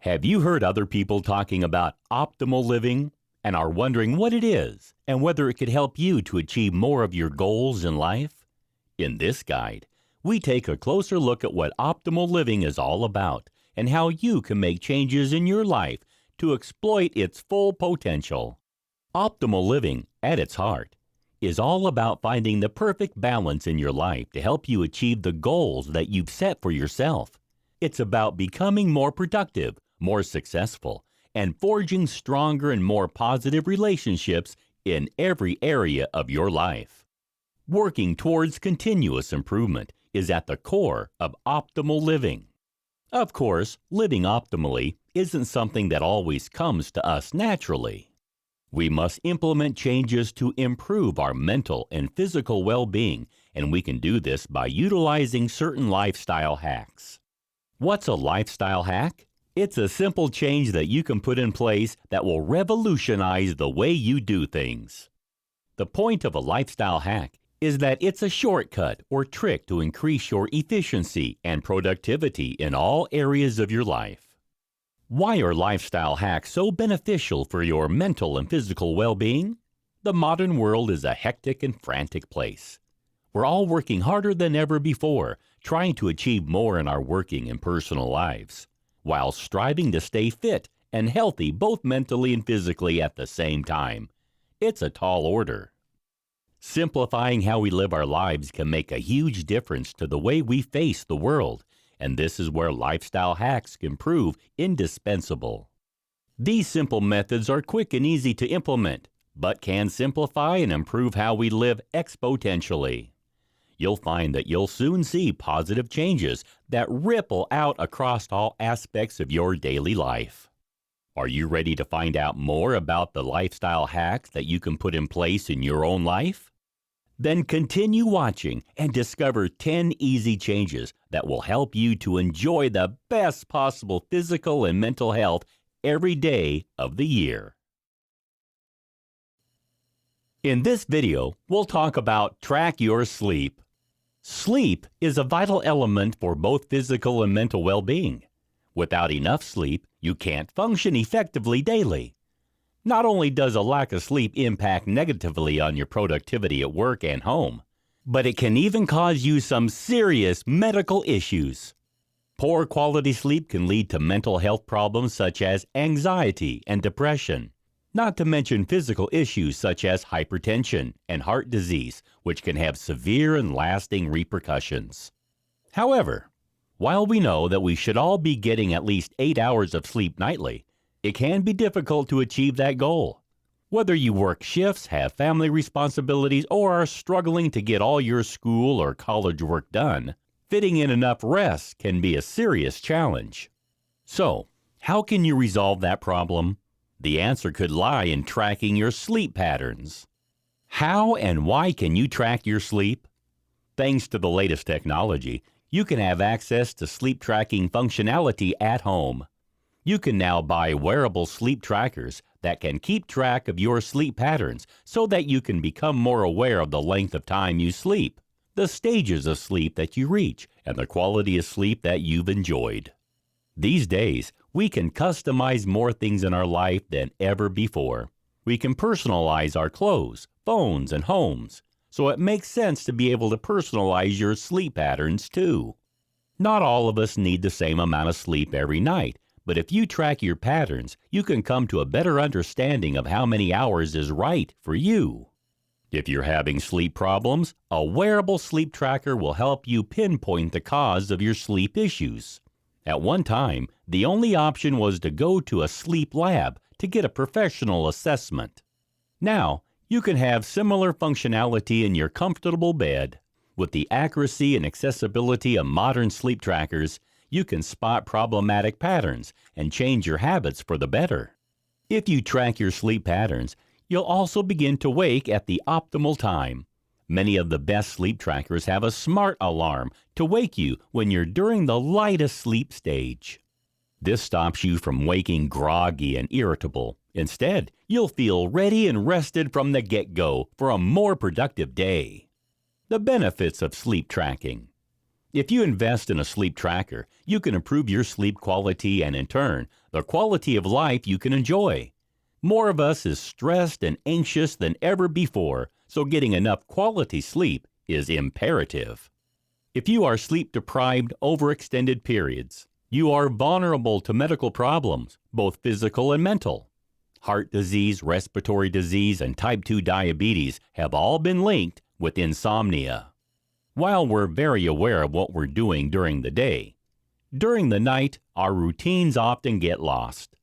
Have you heard other people talking about optimal living and are wondering what it is and whether it could help you to achieve more of your goals in life? In this guide, we take a closer look at what optimal living is all about and how you can make changes in your life to exploit its full potential. Optimal living, at its heart, is all about finding the perfect balance in your life to help you achieve the goals that you've set for yourself. It's about becoming more productive, more successful, and forging stronger and more positive relationships in every area of your life. Working towards continuous improvement is at the core of optimal living. Of course, living optimally isn't something that always comes to us naturally. We must implement changes to improve our mental and physical well-being, and we can do this by utilizing certain lifestyle hacks. What's a lifestyle hack? It's a simple change that you can put in place that will revolutionize the way you do things. The point of a lifestyle hack is that it's a shortcut or trick to increase your efficiency and productivity in all areas of your life. Why are lifestyle hacks so beneficial for your mental and physical well-being? The modern world is a hectic and frantic place. We're all working harder than ever before, trying to achieve more in our working and personal lives, while striving to stay fit and healthy both mentally and physically at the same time. It's a tall order. Simplifying how we live our lives can make a huge difference to the way we face the world, and this is where lifestyle hacks can prove indispensable. These simple methods are quick and easy to implement, but can simplify and improve how we live exponentially. You'll find that you'll soon see positive changes that ripple out across all aspects of your daily life. Are you ready to find out more about the lifestyle hacks that you can put in place in your own life? Then continue watching and discover 10 easy changes that will help you to enjoy the best possible physical and mental health every day of the year. In this video, we'll talk about track your sleep. Sleep is a vital element for both physical and mental well-being. Without enough sleep, you can't function effectively daily. Not only does a lack of sleep impact negatively on your productivity at work and home, but it can even cause you some serious medical issues. Poor quality sleep can lead to mental health problems such as anxiety and depression, not to mention physical issues such as hypertension and heart disease, which can have severe and lasting repercussions. However, while we know that we should all be getting at least 8 hours of sleep nightly, it can be difficult to achieve that goal. Whether you work shifts, have family responsibilities, or are struggling to get all your school or college work done, fitting in enough rest can be a serious challenge. So, how can you resolve that problem? The answer could lie in tracking your sleep patterns. How and why can you track your sleep? Thanks to the latest technology, you can have access to sleep tracking functionality at home. You can now buy wearable sleep trackers that can keep track of your sleep patterns so that you can become more aware of the length of time you sleep, the stages of sleep that you reach, and the quality of sleep that you've enjoyed. These days, we can customize more things in our life than ever before. We can personalize our clothes, phones, and homes, so it makes sense to be able to personalize your sleep patterns too. Not all of us need the same amount of sleep every night, but if you track your patterns, you can come to a better understanding of how many hours is right for you. If you're having sleep problems, a wearable sleep tracker will help you pinpoint the cause of your sleep issues. At one time, the only option was to go to a sleep lab to get a professional assessment. Now, you can have similar functionality in your comfortable bed. With the accuracy and accessibility of modern sleep trackers, you can spot problematic patterns and change your habits for the better. If you track your sleep patterns, you'll also begin to wake at the optimal time. Many of the best sleep trackers have a smart alarm to wake you when you're during the lightest sleep stage. This stops you from waking groggy and irritable. Instead, you'll feel ready and rested from the get-go for a more productive day. The benefits of sleep tracking. If you invest in a sleep tracker, you can improve your sleep quality and, in turn, the quality of life you can enjoy. More of us is stressed and anxious than ever before, so getting enough quality sleep is imperative. If you are sleep deprived over extended periods, you are vulnerable to medical problems, both physical and mental. Heart disease, respiratory disease, and type 2 diabetes have all been linked with insomnia. While we're very aware of what we're doing during the day, during the night, our routines often get lost.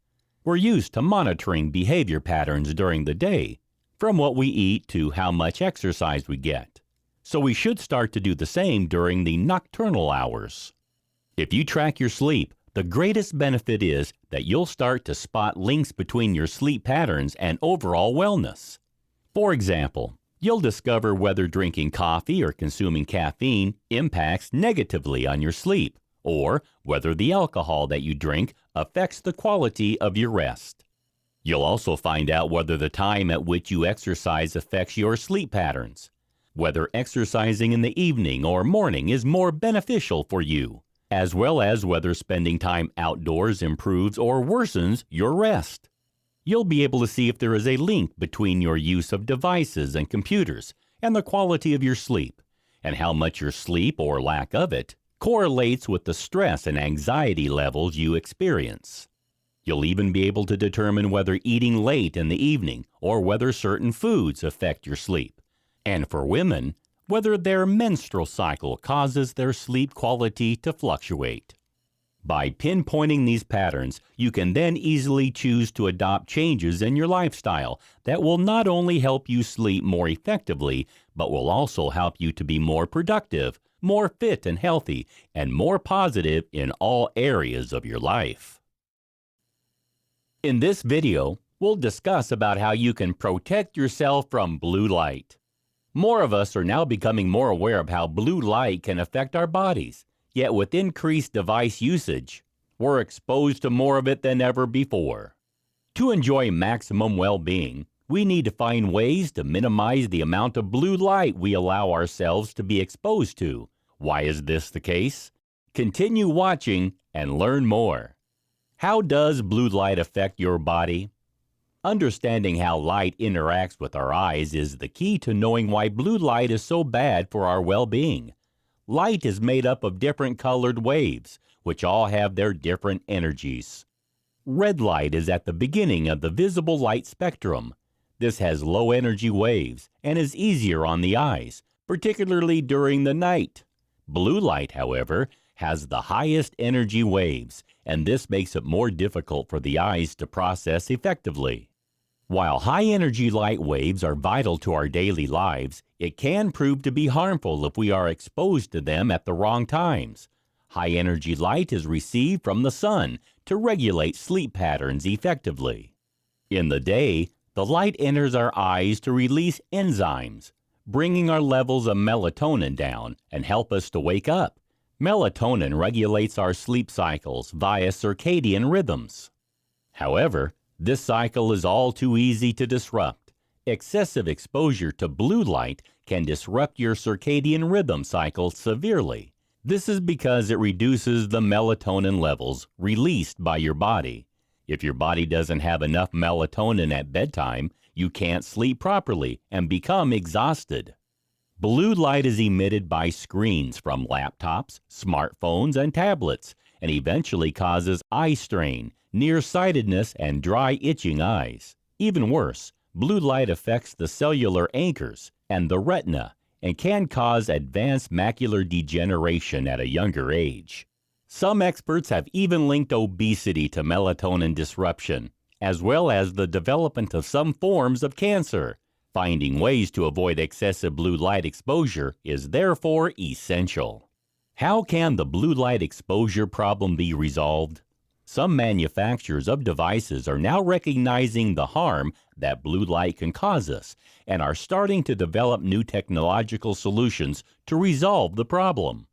We're used to monitoring behavior patterns during the day, from what we eat to how much exercise we get. So we should start to do the same during the nocturnal hours. If you track your sleep, the greatest benefit is that you'll start to spot links between your sleep patterns and overall wellness. For example, you'll discover whether drinking coffee or consuming caffeine impacts negatively on your sleep, or whether the alcohol that you drink affects the quality of your rest. You'll also find out whether the time at which you exercise affects your sleep patterns, whether exercising in the evening or morning is more beneficial for you, as well as whether spending time outdoors improves or worsens your rest. You'll be able to see if there is a link between your use of devices and computers and the quality of your sleep, and how much your sleep, or lack of it, correlates with the stress and anxiety levels you experience. You'll even be able to determine whether eating late in the evening or whether certain foods affect your sleep, and for women, whether their menstrual cycle causes their sleep quality to fluctuate. By pinpointing these patterns, you can then easily choose to adopt changes in your lifestyle that will not only help you sleep more effectively, but will also help you to be more productive, more fit and healthy, and more positive in all areas of your life. In this video, we'll discuss about how you can protect yourself from blue light. More of us are now becoming more aware of how blue light can affect our bodies. Yet with increased device usage, we're exposed to more of it than ever before. To enjoy maximum well-being, we need to find ways to minimize the amount of blue light we allow ourselves to be exposed to. Why is this the case? Continue watching and learn more. How does blue light affect your body? Understanding how light interacts with our eyes is the key to knowing why blue light is so bad for our well-being. Light is made up of different colored waves, which all have their different energies. Red light is at the beginning of the visible light spectrum. This has low energy waves and is easier on the eyes, particularly during the night. Blue light, however, has the highest energy waves, and this makes it more difficult for the eyes to process effectively. While high-energy light waves are vital to our daily lives, it can prove to be harmful if we are exposed to them at the wrong times. High-energy light is received from the sun to regulate sleep patterns effectively. In the day, the light enters our eyes to release enzymes, bringing our levels of melatonin down and help us to wake up. Melatonin regulates our sleep cycles via circadian rhythms. However, this cycle is all too easy to disrupt. Excessive exposure to blue light can disrupt your circadian rhythm cycle severely. This is because it reduces the melatonin levels released by your body. If your body doesn't have enough melatonin at bedtime, you can't sleep properly and become exhausted. Blue light is emitted by screens from laptops, smartphones, and tablets, and eventually causes eye strain, nearsightedness, and dry, itching eyes. Even worse, blue light affects the cellular anchors and the retina and can cause advanced macular degeneration at a younger age. Some experts have even linked obesity to melatonin disruption, as well as the development of some forms of cancer. Finding ways to avoid excessive blue light exposure is therefore essential. How can the blue light exposure problem be resolved? Some manufacturers of devices are now recognizing the harm that blue light can cause us and are starting to develop new technological solutions to resolve the problem.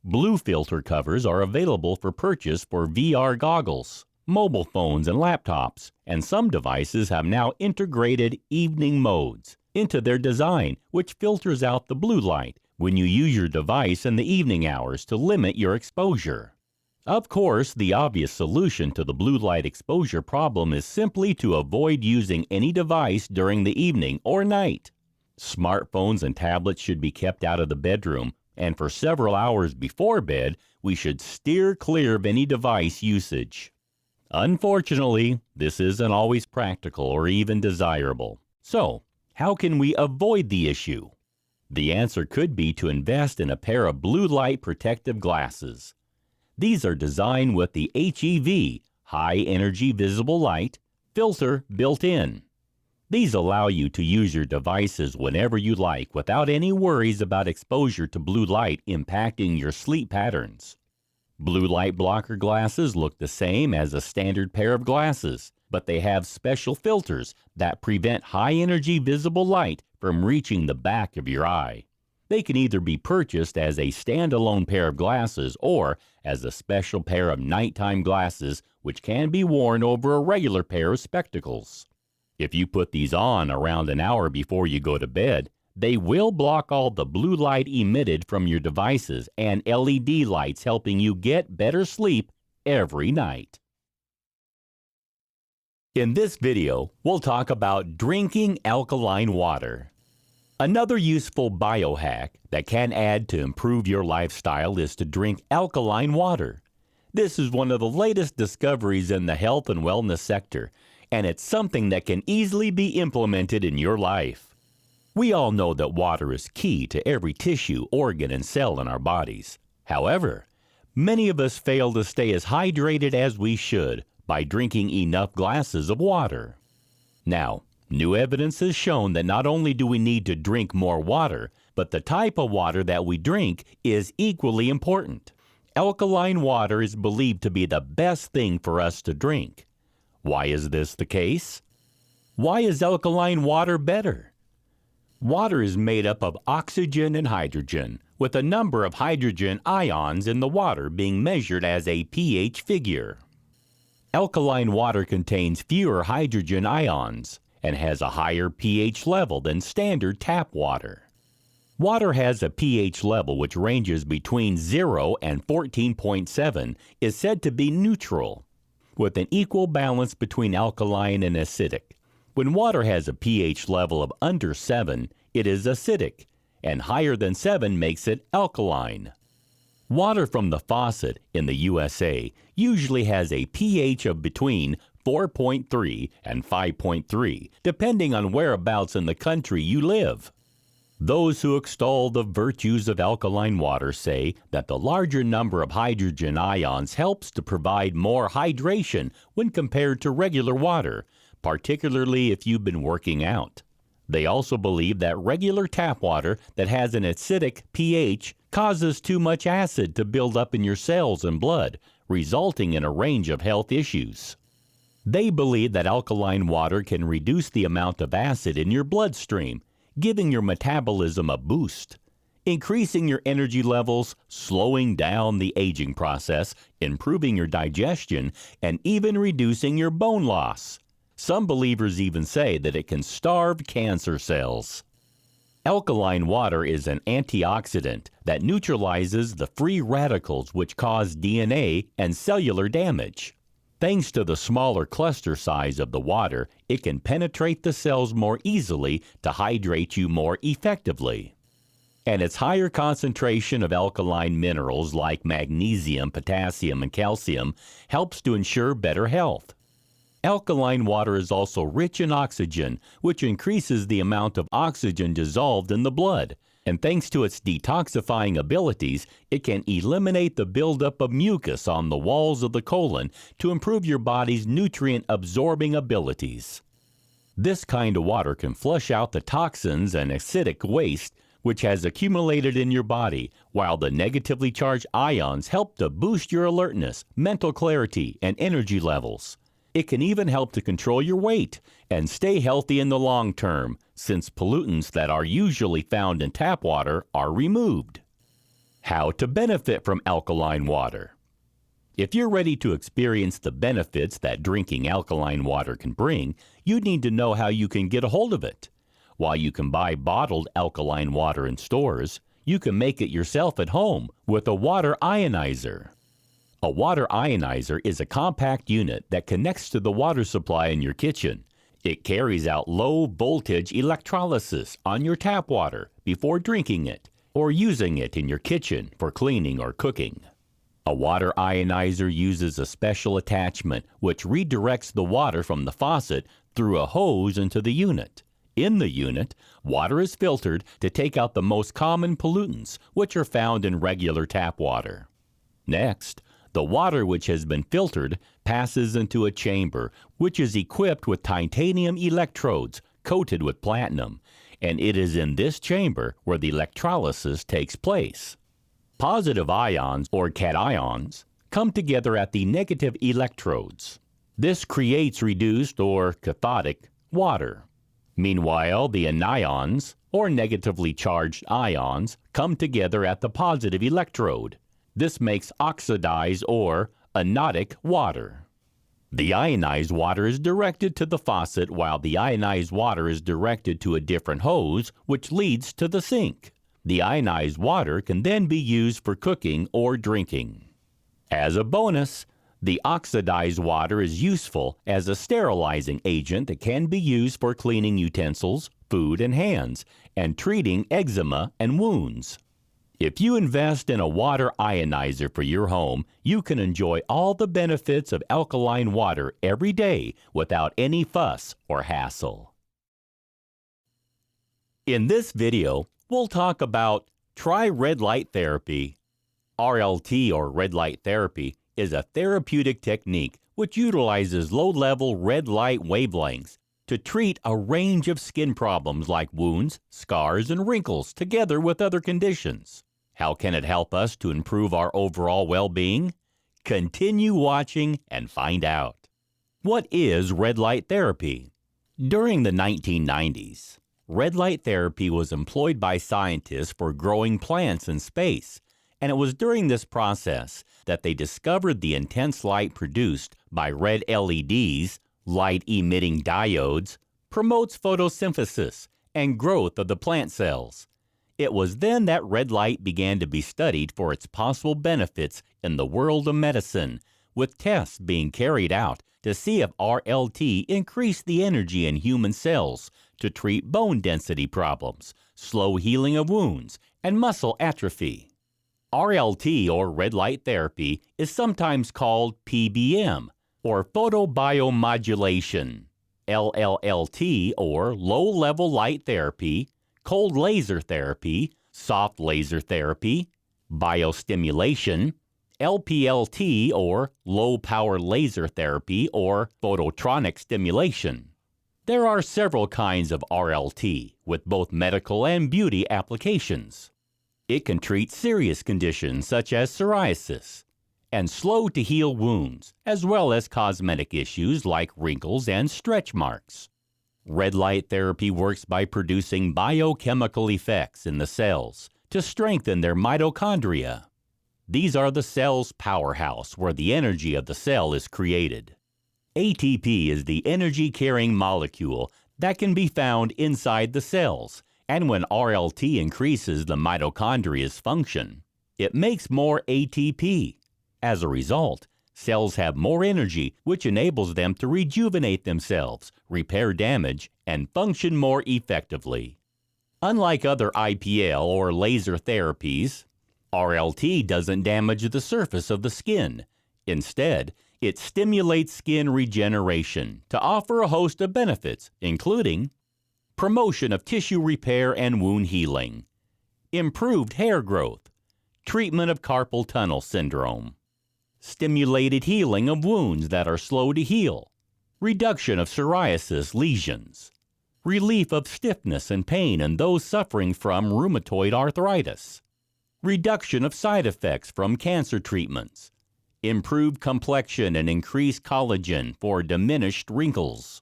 Blue filter covers are available for purchase for VR goggles, mobile phones, and laptops, and some devices have now integrated evening modes into their design, which filters out the blue light when you use your device in the evening hours to limit your exposure. Of course, the obvious solution to the blue light exposure problem is simply to avoid using any device during the evening or night. Smartphones and tablets should be kept out of the bedroom, and for several hours before bed, we should steer clear of any device usage. Unfortunately, this isn't always practical or even desirable. So, how can we avoid the issue? The answer could be to invest in a pair of blue light protective glasses. These are designed with the HEV, High Energy Visible Light, filter built in. These allow you to use your devices whenever you like without any worries about exposure to blue light impacting your sleep patterns. Blue light blocker glasses look the same as a standard pair of glasses, but they have special filters that prevent high-energy visible light from reaching the back of your eye. They can either be purchased as a standalone pair of glasses or as a special pair of nighttime glasses which can be worn over a regular pair of spectacles. If you put these on around an hour before you go to bed, they will block all the blue light emitted from your devices and LED lights, helping you get better sleep every night. In this video, we'll talk about drinking alkaline water. Another useful biohack that can add to improve your lifestyle is to drink alkaline water. This is one of the latest discoveries in the health and wellness sector, and it's something that can easily be implemented in your life. We all know that water is key to every tissue, organ, and cell in our bodies. However, many of us fail to stay as hydrated as we should by drinking enough glasses of water. Now, new evidence has shown that not only do we need to drink more water, but the type of water that we drink is equally important. Alkaline water is believed to be the best thing for us to drink. Why is this the case? Why is alkaline water better? Water is made up of oxygen and hydrogen, with a number of hydrogen ions in the water being measured as a pH figure. Alkaline water contains fewer hydrogen ions and has a higher pH level than standard tap water. Water has a pH level which ranges between 0 and 14.7, is said to be neutral, with an equal balance between alkaline and acidic. When water has a pH level of under 7, it is acidic, and higher than 7 makes it alkaline. Water from the faucet in the USA usually has a pH of between 4.3 and 5.3, depending on whereabouts in the country you live. Those who extol the virtues of alkaline water say that the larger number of hydrogen ions helps to provide more hydration when compared to regular water, particularly if you've been working out. They also believe that regular tap water that has an acidic pH causes too much acid to build up in your cells and blood, resulting in a range of health issues. They believe that alkaline water can reduce the amount of acid in your bloodstream, giving your metabolism a boost, increasing your energy levels, slowing down the aging process, improving your digestion, and even reducing your bone loss. Some believers even say that it can starve cancer cells. Alkaline water is an antioxidant that neutralizes the free radicals which cause DNA and cellular damage. Thanks to the smaller cluster size of the water, it can penetrate the cells more easily to hydrate you more effectively. And its higher concentration of alkaline minerals like magnesium, potassium, and calcium helps to ensure better health. Alkaline water is also rich in oxygen, which increases the amount of oxygen dissolved in the blood. And thanks to its detoxifying abilities, it can eliminate the buildup of mucus on the walls of the colon to improve your body's nutrient-absorbing abilities. This kind of water can flush out the toxins and acidic waste which has accumulated in your body, while the negatively charged ions help to boost your alertness, mental clarity, and energy levels. It can even help to control your weight and stay healthy in the long term, since pollutants that are usually found in tap water are removed. How to benefit from alkaline water. If you're ready to experience the benefits that drinking alkaline water can bring, you need to know how you can get a hold of it. While you can buy bottled alkaline water in stores, You can make it yourself at home with a water ionizer. A water ionizer is a compact unit that connects to the water supply in your kitchen. It carries out low-voltage electrolysis on your tap water before drinking it or using it in your kitchen for cleaning or cooking. A water ionizer uses a special attachment which redirects the water from the faucet through a hose into the unit. In the unit, water is filtered to take out the most common pollutants which are found in regular tap water. Next, the water which has been filtered passes into a chamber which is equipped with titanium electrodes coated with platinum, and it is in this chamber where the electrolysis takes place. Positive ions, or cations, come together at the negative electrodes. This creates reduced, or cathodic, water. Meanwhile, the anions, or negatively charged ions, come together at the positive electrode. This makes oxidized or anodic water. The ionized water is directed to the faucet while the ionized water is directed to a different hose which leads to the sink. The ionized water can then be used for cooking or drinking. As a bonus, the oxidized water is useful as a sterilizing agent that can be used for cleaning utensils, food, and hands, and treating eczema and wounds. If you invest in a water ionizer for your home, you can enjoy all the benefits of alkaline water every day without any fuss or hassle. In this video, we'll talk about try red light therapy. RLT, or red light therapy, is a therapeutic technique which utilizes low-level red light wavelengths to treat a range of skin problems like wounds, scars, and wrinkles together with other conditions. How can it help us to improve our overall well-being? Continue watching and find out. What is red light therapy? During the 1990s, red light therapy was employed by scientists for growing plants in space, and it was during this process that they discovered the intense light produced by red LEDs, light-emitting diodes, promotes photosynthesis and growth of the plant cells. It was then that red light began to be studied for its possible benefits in the world of medicine, with tests being carried out to see if RLT increased the energy in human cells to treat bone density problems, slow healing of wounds, and muscle atrophy. RLT, or red light therapy, is sometimes called PBM, or photobiomodulation, LLLT, or low-level light therapy, cold laser therapy, soft laser therapy, biostimulation, LPLT, or low-power laser therapy, or phototronic stimulation. There are several kinds of RLT, with both medical and beauty applications. It can treat serious conditions such as psoriasis and slow-to-heal wounds, as well as cosmetic issues like wrinkles and stretch marks. Red light therapy works by producing biochemical effects in the cells to strengthen their mitochondria. These are the cell's powerhouse where the energy of the cell is created. ATP is the energy-carrying molecule that can be found inside the cells, and when RLT increases the mitochondria's function, it makes more ATP. As a result, cells have more energy, which enables them to rejuvenate themselves, repair damage, and function more effectively. Unlike other IPL or laser therapies, RLT doesn't damage the surface of the skin. Instead, it stimulates skin regeneration to offer a host of benefits, including promotion of tissue repair and wound healing, improved hair growth, treatment of carpal tunnel syndrome, stimulated healing of wounds that are slow to heal, reduction of psoriasis lesions, relief of stiffness and pain in those suffering from rheumatoid arthritis, reduction of side effects from cancer treatments, improved complexion and increased collagen for diminished wrinkles,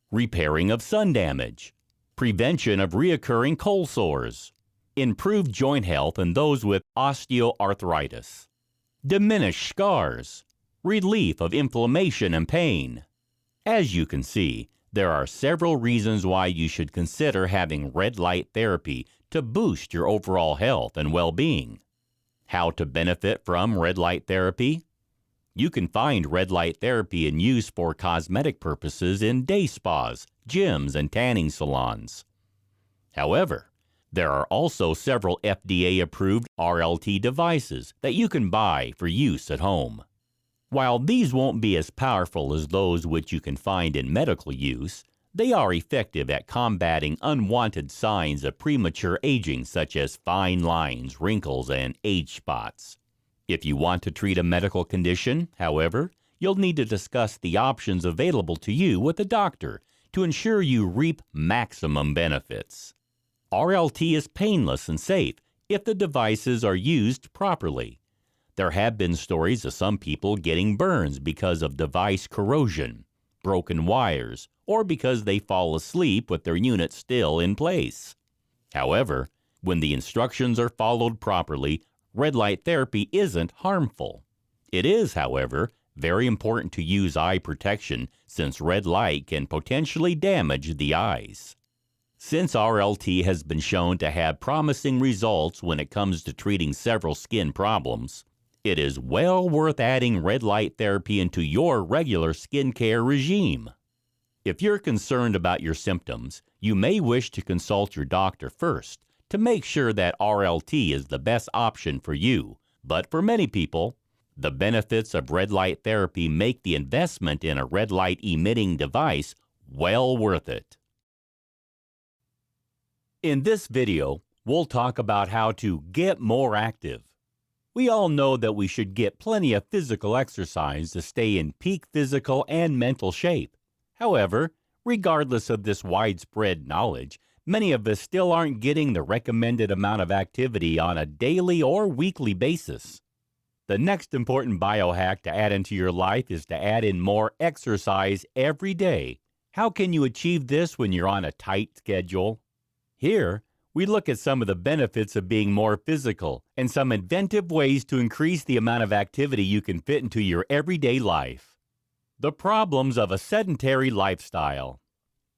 repairing of sun damage, prevention of recurring cold sores, improved joint health in those with osteoarthritis, diminish scars, relief of inflammation and pain. As you can see, there are several reasons why you should consider having red light therapy to boost your overall health and well-being. How to benefit from red light therapy? You can find red light therapy in use for cosmetic purposes in day spas, gyms, and tanning salons. However, there are also several FDA-approved RLT devices that you can buy for use at home. While these won't be as powerful as those which you can find in medical use, they are effective at combating unwanted signs of premature aging such as fine lines, wrinkles, and age spots. If you want to treat a medical condition, however, you'll need to discuss the options available to you with a doctor to ensure you reap maximum benefits. RLT is painless and safe if the devices are used properly. There have been stories of some people getting burns because of device corrosion, broken wires, or because they fall asleep with their unit still in place. However, when the instructions are followed properly, red light therapy isn't harmful. It is, however, very important to use eye protection since red light can potentially damage the eyes. Since RLT has been shown to have promising results when it comes to treating several skin problems, it is well worth adding red light therapy into your regular skincare regime. If you're concerned about your symptoms, you may wish to consult your doctor first to make sure that RLT is the best option for you. But for many people, the benefits of red light therapy make the investment in a red light emitting device well worth it. In this video, we'll talk about how to get more active. We all know that we should get plenty of physical exercise to stay in peak physical and mental shape. However, regardless of this widespread knowledge, many of us still aren't getting the recommended amount of activity on a daily or weekly basis. The next important biohack to add into your life is to add in more exercise every day. How can you achieve this when you're on a tight schedule? Here, we look at some of the benefits of being more physical and some inventive ways to increase the amount of activity you can fit into your everyday life. The problems of a sedentary lifestyle.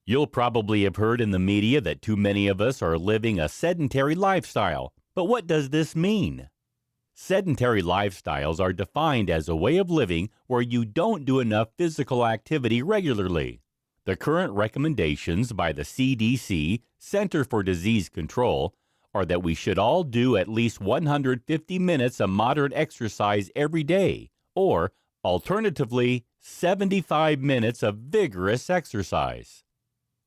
You'll probably have heard in the media that too many of us are living a sedentary lifestyle. But what does this mean? Sedentary lifestyles are defined as a way of living where you don't do enough physical activity regularly. The current recommendations by the CDC, Center for Disease Control, are that we should all do at least 150 minutes of moderate exercise every day, or, alternatively, 75 minutes of vigorous exercise.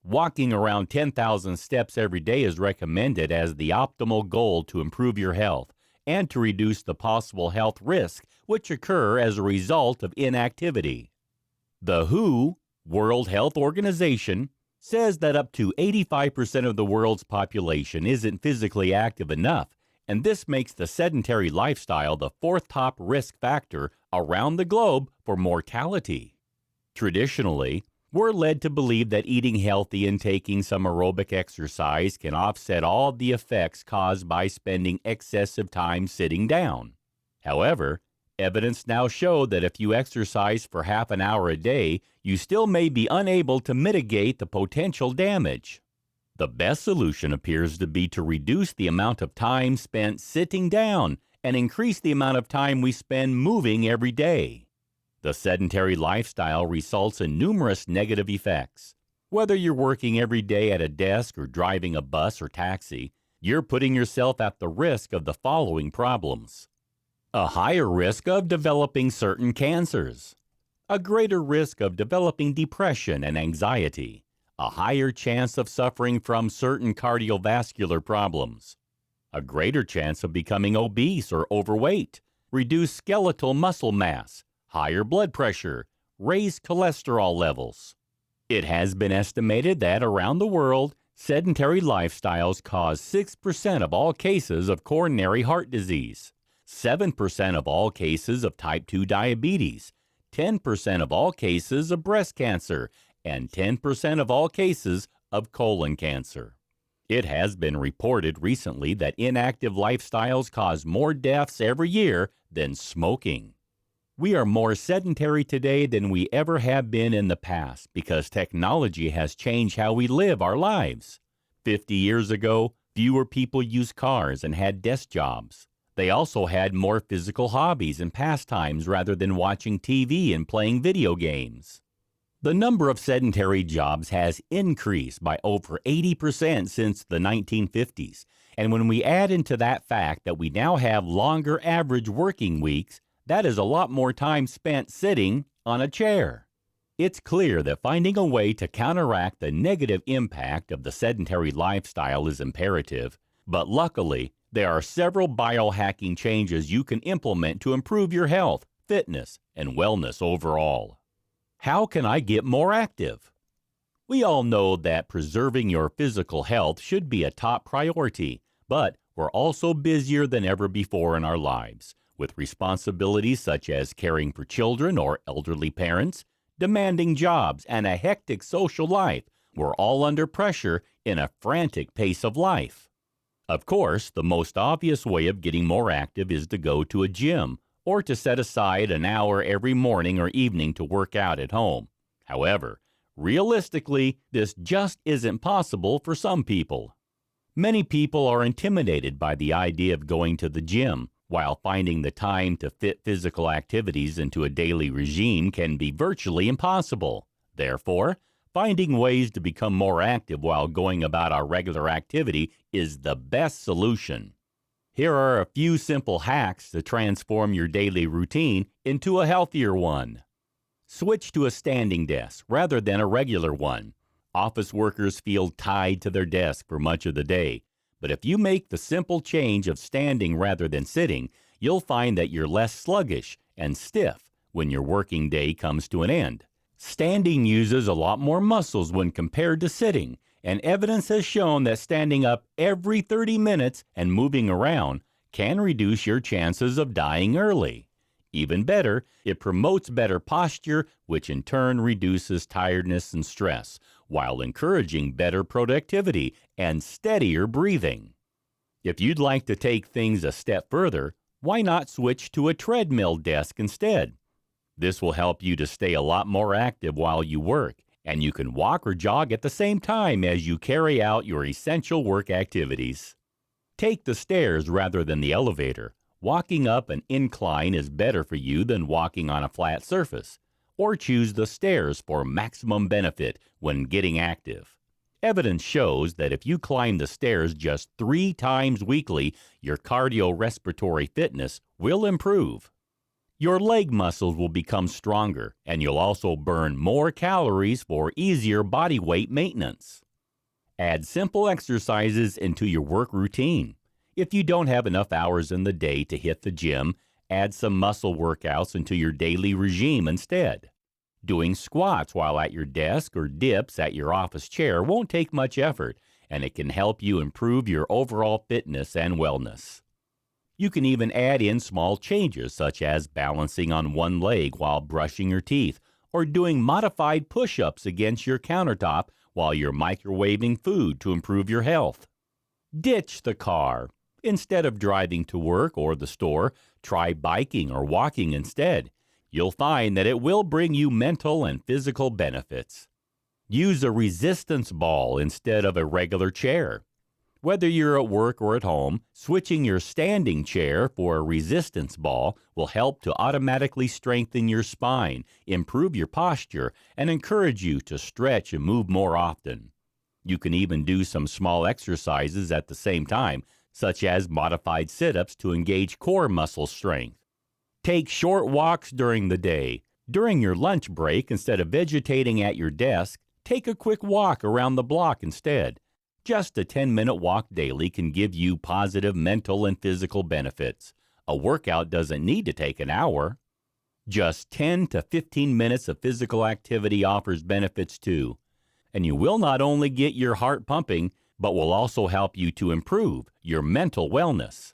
Walking around 10,000 steps every day is recommended as the optimal goal to improve your health and to reduce the possible health risks which occur as a result of inactivity. The WHO, World Health Organization, says that up to 85% of the world's population isn't physically active enough, and this makes the sedentary lifestyle the fourth top risk factor around the globe for mortality. Traditionally, we're led to believe that eating healthy and taking some aerobic exercise can offset all the effects caused by spending excessive time sitting down. However, evidence now show that if you exercise for half an hour a day, you still may be unable to mitigate the potential damage. The best solution appears to be to reduce the amount of time spent sitting down and increase the amount of time we spend moving every day. The sedentary lifestyle results in numerous negative effects. Whether you're working every day at a desk or driving a bus or taxi, you're putting yourself at the risk of the following problems: a higher risk of developing certain cancers, a greater risk of developing depression and anxiety, a higher chance of suffering from certain cardiovascular problems, a greater chance of becoming obese or overweight, reduced skeletal muscle mass, higher blood pressure, raised cholesterol levels. It has been estimated that around the world, sedentary lifestyles cause 6% of all cases of coronary heart disease, 7% of all cases of type 2 diabetes, 10% of all cases of breast cancer, and 10% of all cases of colon cancer. It has been reported recently that inactive lifestyles cause more deaths every year than smoking. We are more sedentary today than we ever have been in the past because technology has changed how we live our lives. 50 years ago, Fewer people used cars and had desk jobs. They also had more physical hobbies and pastimes rather than watching TV and playing video games. The number of sedentary jobs has increased by over 80% since the 1950s. And when we add into that fact that we now have longer average working weeks, that is a lot more time spent sitting on a chair. It's clear that finding a way to counteract the negative impact of the sedentary lifestyle is imperative, but luckily, there are several biohacking changes you can implement to improve your health, fitness, and wellness overall. How can I get more active? We all know that preserving your physical health should be a top priority, but we're also busier than ever before in our lives, with responsibilities such as caring for children or elderly parents, demanding jobs, and a hectic social life. We're all under pressure in a frantic pace of life. Of course, the most obvious way of getting more active is to go to a gym or to set aside an hour every morning or evening to work out at home. However, realistically, this just isn't possible for some people. Many people are intimidated by the idea of going to the gym, while finding the time to fit physical activities into a daily regime can be virtually impossible. Therefore, finding ways to become more active while going about our regular activity is the best solution. Here are a few simple hacks to transform your daily routine into a healthier one. Switch to a standing desk rather than a regular one. Office workers feel tied to their desk for much of the day, but if you make the simple change of standing rather than sitting, you'll find that you're less sluggish and stiff when your working day comes to an end. Standing uses a lot more muscles when compared to sitting, and evidence has shown that standing up every 30 minutes and moving around can reduce your chances of dying early. Even better, it promotes better posture, which in turn reduces tiredness and stress, while encouraging better productivity and steadier breathing. If you'd like to take things a step further, why not switch to a treadmill desk instead? This will help you to stay a lot more active while you work, and you can walk or jog at the same time as you carry out your essential work activities. Take the stairs rather than the elevator. Walking up an incline is better for you than walking on a flat surface. Or choose the stairs for maximum benefit when getting active. Evidence shows that if you climb the stairs just 3 times weekly, your cardiorespiratory fitness will improve. Your leg muscles will become stronger, and you'll also burn more calories for easier body weight maintenance. Add simple exercises into your work routine. If you don't have enough hours in the day to hit the gym, add some muscle workouts into your daily regime instead. Doing squats while at your desk or dips at your office chair won't take much effort, and it can help you improve your overall fitness and wellness. You can even add in small changes such as balancing on one leg while brushing your teeth or doing modified push-ups against your countertop while you're microwaving food to improve your health. Ditch the car. Instead of driving to work or the store, try biking or walking instead. You'll find that it will bring you mental and physical benefits. Use a resistance ball instead of a regular chair. Whether you're at work or at home, switching your standing chair for a resistance ball will help to automatically strengthen your spine, improve your posture, and encourage you to stretch and move more often. You can even do some small exercises at the same time, such as modified sit-ups to engage core muscle strength. Take short walks during the day. During your lunch break, instead of vegetating at your desk, take a quick walk around the block instead. Just a 10-minute walk daily can give you positive mental and physical benefits. A workout doesn't need to take an hour. Just 10 to 15 minutes of physical activity offers benefits too. And you will not only get your heart pumping, but will also help you to improve your mental wellness.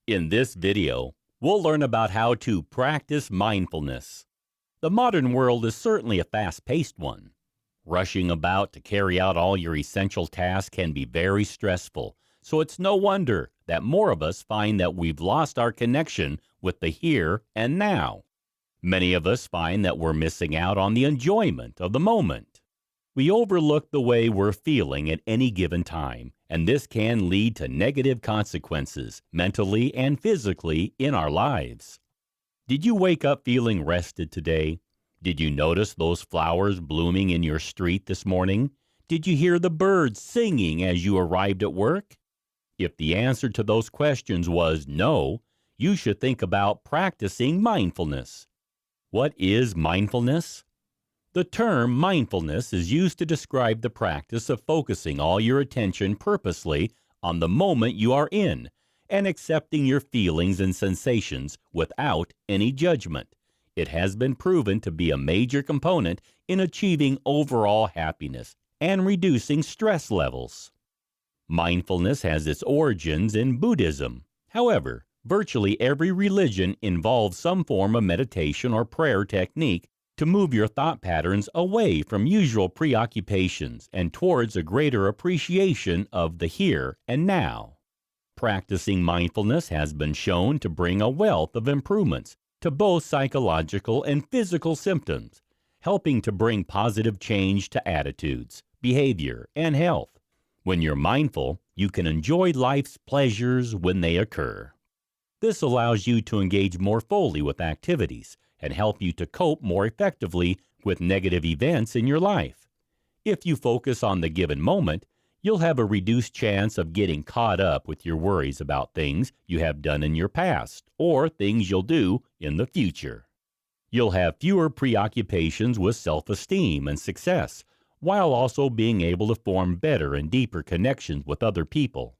In this video, we'll learn about how to practice mindfulness. The modern world is certainly a fast-paced one. Rushing about to carry out all your essential tasks can be very stressful, so it's no wonder that more of us find that we've lost our connection with the here and now. Many of us find that we're missing out on the enjoyment of the moment. We overlook the way we're feeling at any given time, and this can lead to negative consequences mentally and physically in our lives. Did you wake up feeling rested today? Did you notice those flowers blooming in your street this morning? Did you hear the birds singing as you arrived at work? If the answer to those questions was no, you should think about practicing mindfulness. What is mindfulness? The term mindfulness is used to describe the practice of focusing all your attention purposely on the moment you are in and accepting your feelings and sensations without any judgment. It has been proven to be a major component in achieving overall happiness and reducing stress levels. Mindfulness has its origins in Buddhism. However, virtually every religion involves some form of meditation or prayer technique to move your thought patterns away from usual preoccupations and towards a greater appreciation of the here and now. Practicing mindfulness has been shown to bring a wealth of improvements to both psychological and physical symptoms, helping to bring positive change to attitudes, behavior, and health. When you're mindful, you can enjoy life's pleasures when they occur. This allows you to engage more fully with activities and help you to cope more effectively with negative events in your life. If you focus on the given moment, you'll have a reduced chance of getting caught up with your worries about things you have done in your past or things you'll do in the future. You'll have fewer preoccupations with self-esteem and success, while also being able to form better and deeper connections with other people.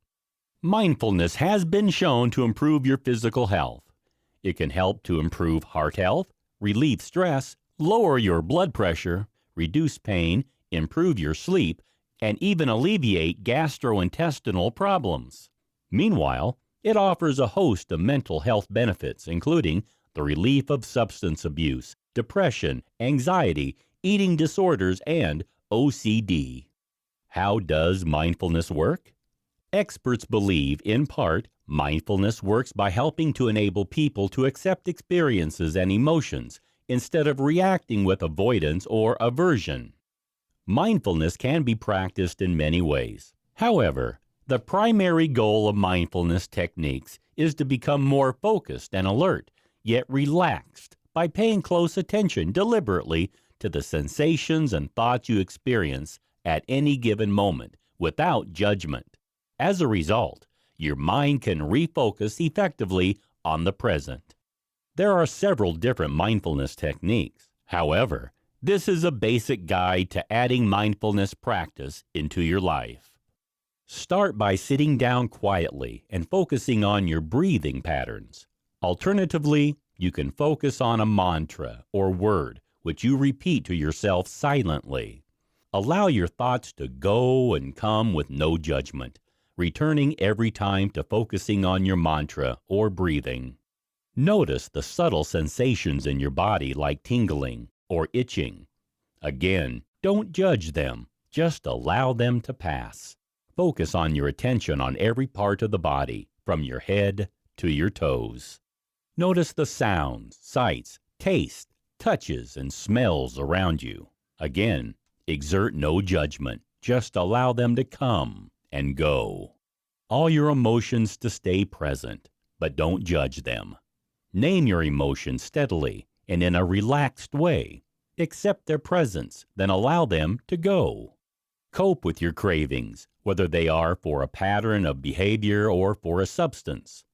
Mindfulness has been shown to improve your physical health. It can help to improve heart health, relieve stress, lower your blood pressure, reduce pain, improve your sleep, and even alleviate gastrointestinal problems. Meanwhile, it offers a host of mental health benefits, including the relief of substance abuse, depression, anxiety, eating disorders, and OCD. How does mindfulness work? Experts believe, in part, mindfulness works by helping to enable people to accept experiences and emotions instead of reacting with avoidance or aversion. Mindfulness can be practiced in many ways. However, the primary goal of mindfulness techniques is to become more focused and alert, yet relaxed, by paying close attention deliberately to the sensations and thoughts you experience at any given moment without judgment. As a result, your mind can refocus effectively on the present. There are several different mindfulness techniques. However, this is a basic guide to adding mindfulness practice into your life. Start by sitting down quietly and focusing on your breathing patterns. Alternatively, you can focus on a mantra or word which you repeat to yourself silently. Allow your thoughts to go and come with no judgment, returning every time to focusing on your mantra or breathing. Notice the subtle sensations in your body like tingling or itching. Again, don't judge them, just allow them to pass. Focus on your attention on every part of the body, from your head to your toes. Notice the sounds, sights, tastes, touches, and smells around you. Again, exert no judgment, just allow them to come and go. All your emotions to stay present, but don't judge them. Name your emotions steadily and in a relaxed way. Accept their presence, then allow them to go. Cope with your cravings, whether they are for a pattern of behavior or for a substance.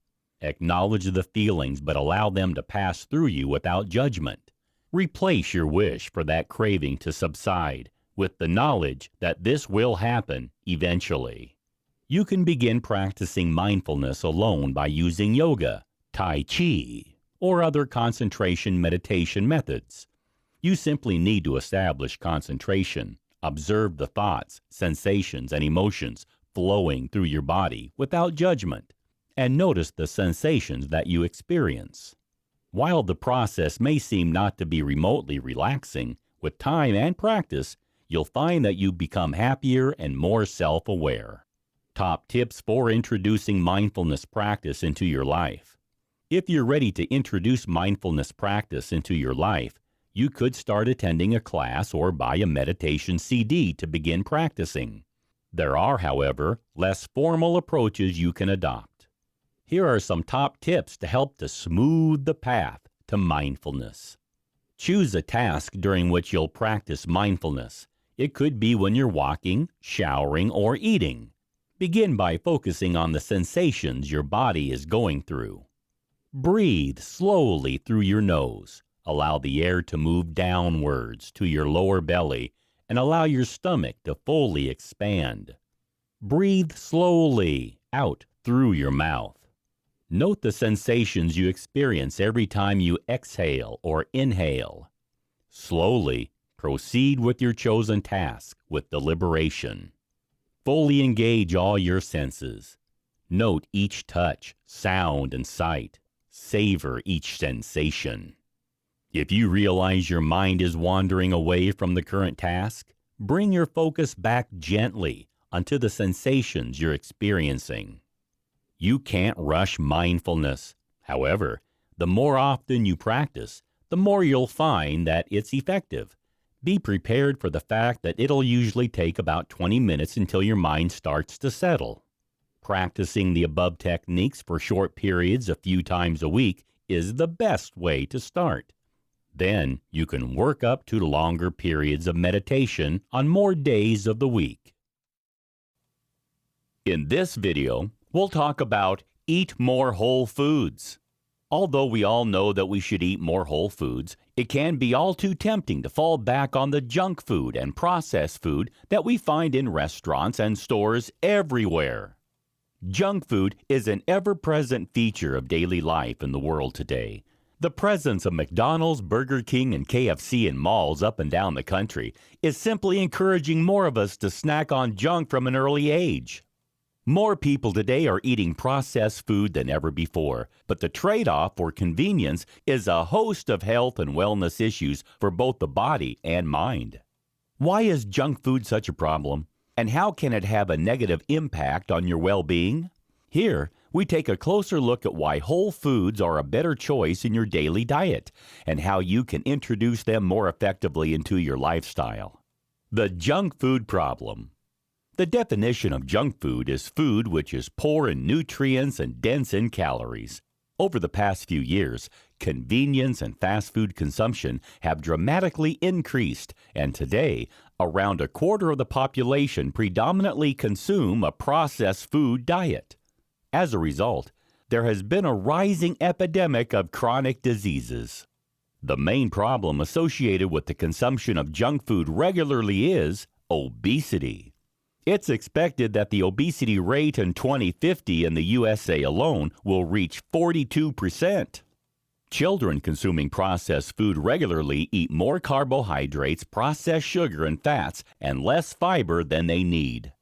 Acknowledge the feelings, but allow them to pass through you without judgment. Replace your wish for that craving to subside with the knowledge that this will happen eventually. You can begin practicing mindfulness alone by using yoga, Tai Chi, or other concentration meditation methods. You simply need to establish concentration, observe the thoughts, sensations, and emotions flowing through your body without judgment, and notice the sensations that you experience. While the process may seem not to be remotely relaxing, with time and practice, you'll find that you become happier and more self-aware. Top tips for introducing mindfulness practice into your life. If you're ready to introduce mindfulness practice into your life, you could start attending a class or buy a meditation CD to begin practicing. There are, however, less formal approaches you can adopt. Here are some top tips to help to smooth the path to mindfulness. Choose a task during which you'll practice mindfulness. It could be when you're walking, showering, or eating. Begin by focusing on the sensations your body is going through. Breathe slowly through your nose. Allow the air to move downwards to your lower belly and allow your stomach to fully expand. Breathe slowly out through your mouth. Note the sensations you experience every time you exhale or inhale. Slowly proceed with your chosen task with deliberation. Fully engage all your senses. Note each touch, sound, and sight. Savor each sensation. If you realize your mind is wandering away from the current task, bring your focus back gently onto the sensations you're experiencing. You can't rush mindfulness. However, the more often you practice, the more you'll find that it's effective. Be prepared for the fact that it'll usually take about 20 minutes until your mind starts to settle. Practicing the above techniques for short periods a few times a week is the best way to start. Then you can work up to longer periods of meditation on more days of the week. In this video, we'll talk about eat more whole foods. Although we all know that we should eat more whole foods, it can be all too tempting to fall back on the junk food and processed food that we find in restaurants and stores everywhere. Junk food is an ever-present feature of daily life in the world today. The presence of McDonald's, Burger King, and KFC in malls up and down the country is simply encouraging more of us to snack on junk from an early age. More people today are eating processed food than ever before, but the trade-off for convenience is a host of health and wellness issues for both the body and mind. Why is junk food such a problem, and how can it have a negative impact on your well-being? Here, we take a closer look at why whole foods are a better choice in your daily diet, and how you can introduce them more effectively into your lifestyle. The junk food problem. The definition of junk food is food which is poor in nutrients and dense in calories. Over the past few years, convenience and fast food consumption have dramatically increased, and today, around a quarter of the population predominantly consume a processed food diet. As a result, there has been a rising epidemic of chronic diseases. The main problem associated with the consumption of junk food regularly is obesity. It's expected that the obesity rate in 2050 in the USA alone will reach 42%. Children consuming processed food regularly eat more carbohydrates, processed sugar, and fats, and less fiber than they need,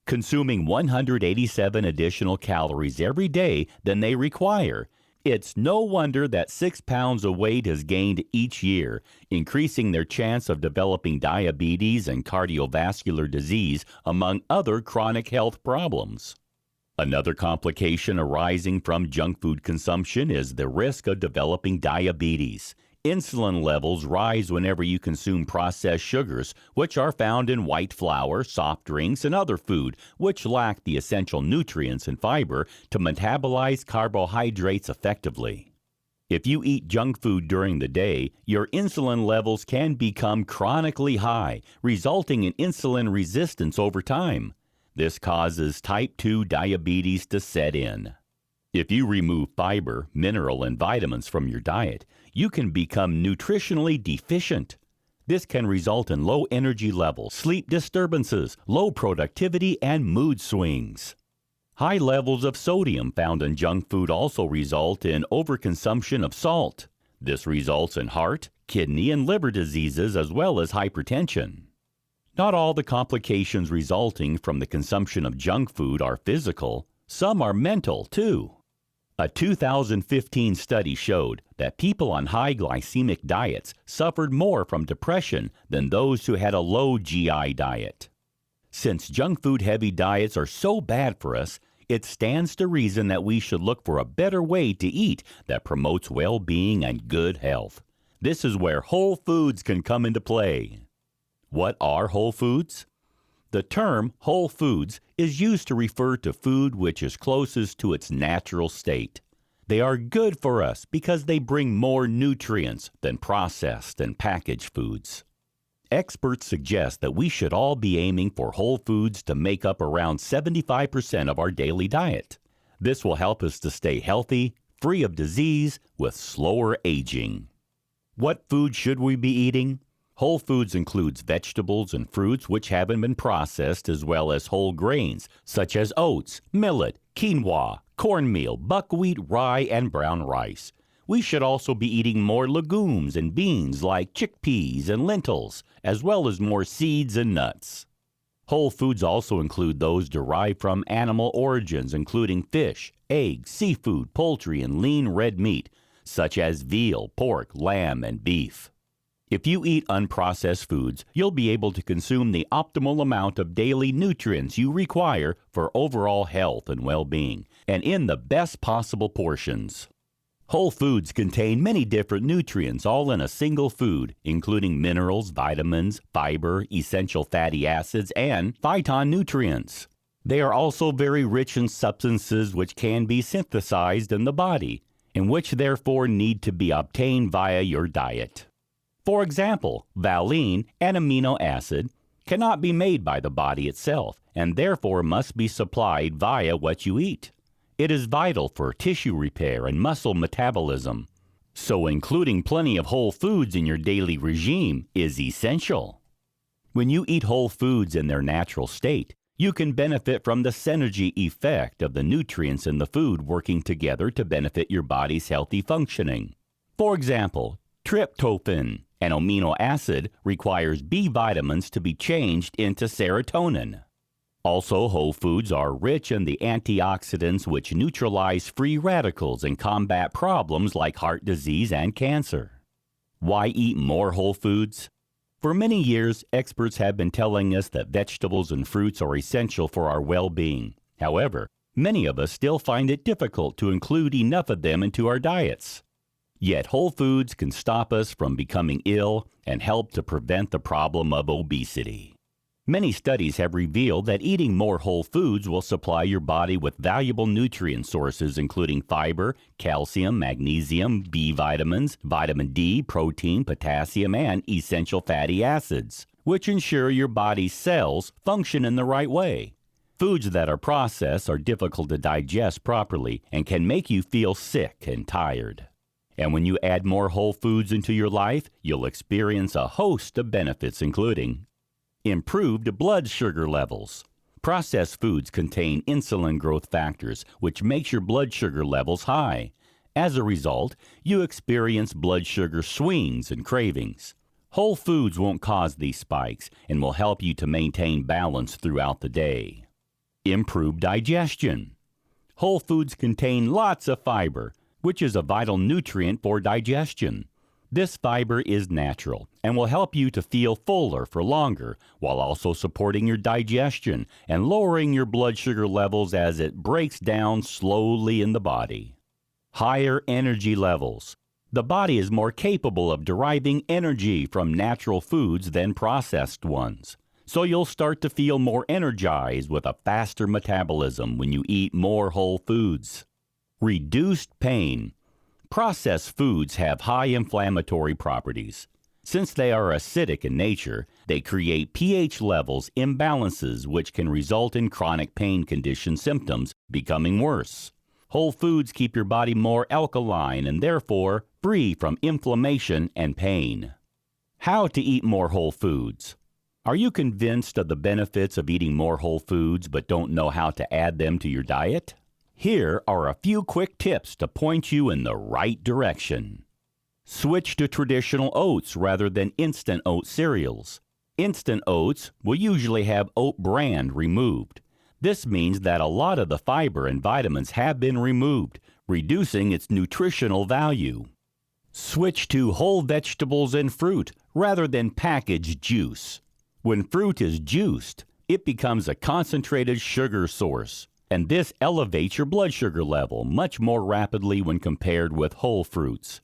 consuming 187 additional calories every day than they require. It's no wonder that 6 pounds of weight is gained each year, increasing their chance of developing diabetes and cardiovascular disease, among other chronic health problems. Another complication arising from junk food consumption is the risk of developing diabetes. Insulin levels rise whenever you consume processed sugars, which are found in white flour, soft drinks, and other food, which lack the essential nutrients and fiber to metabolize carbohydrates effectively. If you eat junk food during the day, your insulin levels can become chronically high, resulting in insulin resistance over time. This causes type 2 diabetes to set in. If you remove fiber, mineral, and vitamins from your diet, you can become nutritionally deficient. This can result in low energy levels, sleep disturbances, low productivity, and mood swings. High levels of sodium found in junk food also result in overconsumption of salt. This results in heart, kidney, and liver diseases as well as hypertension. Not all the complications resulting from the consumption of junk food are physical. Some are mental, too. A 2015 study showed that people on high glycemic diets suffered more from depression than those who had a low GI diet. Since junk food heavy diets are so bad for us, it stands to reason that we should look for a better way to eat that promotes well-being and good health. This is where whole foods can come into play. What are whole foods? The term whole foods is used to refer to food which is closest to its natural state. They are good for us because they bring more nutrients than processed and packaged foods. Experts suggest that we should all be aiming for whole foods to make up around 75% of our daily diet. This will help us to stay healthy, free of disease, with slower aging. What food should we be eating? Whole foods includes vegetables and fruits which haven't been processed, as well as whole grains such as oats, millet, quinoa, cornmeal, buckwheat, rye, and brown rice. We should also be eating more legumes and beans like chickpeas and lentils, as well as more seeds and nuts. Whole foods also include those derived from animal origins, including fish, eggs, seafood, poultry, and lean red meat, such as veal, pork, lamb, and beef. If you eat unprocessed foods, you'll be able to consume the optimal amount of daily nutrients you require for overall health and well-being, and in the best possible portions. Whole foods contain many different nutrients all in a single food, including minerals, vitamins, fiber, essential fatty acids, and phytonutrients. They are also very rich in substances which can be synthesized in the body, and which therefore need to be obtained via your diet. For example, valine, an amino acid, cannot be made by the body itself, and therefore must be supplied via what you eat. It is vital for tissue repair and muscle metabolism, so including plenty of whole foods in your daily regime is essential. When you eat whole foods in their natural state, you can benefit from the synergy effect of the nutrients in the food working together to benefit your body's healthy functioning. For example, tryptophan, an amino acid, requires B vitamins to be changed into serotonin. Also, whole foods are rich in the antioxidants which neutralize free radicals and combat problems like heart disease and cancer. Why eat more whole foods? For many years, experts have been telling us that vegetables and fruits are essential for our well-being. However, many of us still find it difficult to include enough of them into our diets. Yet whole foods can stop us from becoming ill and help to prevent the problem of obesity. Many studies have revealed that eating more whole foods will supply your body with valuable nutrient sources including fiber, calcium, magnesium, B vitamins, vitamin D, protein, potassium, and essential fatty acids, which ensure your body's cells function in the right way. Foods that are processed are difficult to digest properly and can make you feel sick and tired. And when you add more whole foods into your life, you'll experience a host of benefits including improved blood sugar levels. Processed foods contain insulin growth factors, which makes your blood sugar levels high. As a result, you experience blood sugar swings and cravings. Whole foods won't cause these spikes and will help you to maintain balance throughout the day. Improved digestion. Whole foods contain lots of fiber, which is a vital nutrient for digestion. This fiber is natural and will help you to feel fuller for longer while also supporting your digestion and lowering your blood sugar levels as it breaks down slowly in the body. Higher energy levels. The body is more capable of deriving energy from natural foods than processed ones, so you'll start to feel more energized with a faster metabolism when you eat more whole foods. Reduced pain. Processed foods have high inflammatory properties. Since they are acidic in nature, they create pH levels imbalances which can result in chronic pain condition symptoms becoming worse. Whole foods keep your body more alkaline and therefore free from inflammation and pain. How to eat more whole foods. Are you convinced of the benefits of eating more whole foods but don't know how to add them to your diet? Here are a few quick tips to point you in the right direction. Switch to traditional oats rather than instant oat cereals. Instant oats will usually have oat bran removed. This means that a lot of the fiber and vitamins have been removed, reducing its nutritional value. Switch to whole vegetables and fruit rather than packaged juice. When fruit is juiced, it becomes a concentrated sugar source, and this elevates your blood sugar level much more rapidly when compared with whole fruits.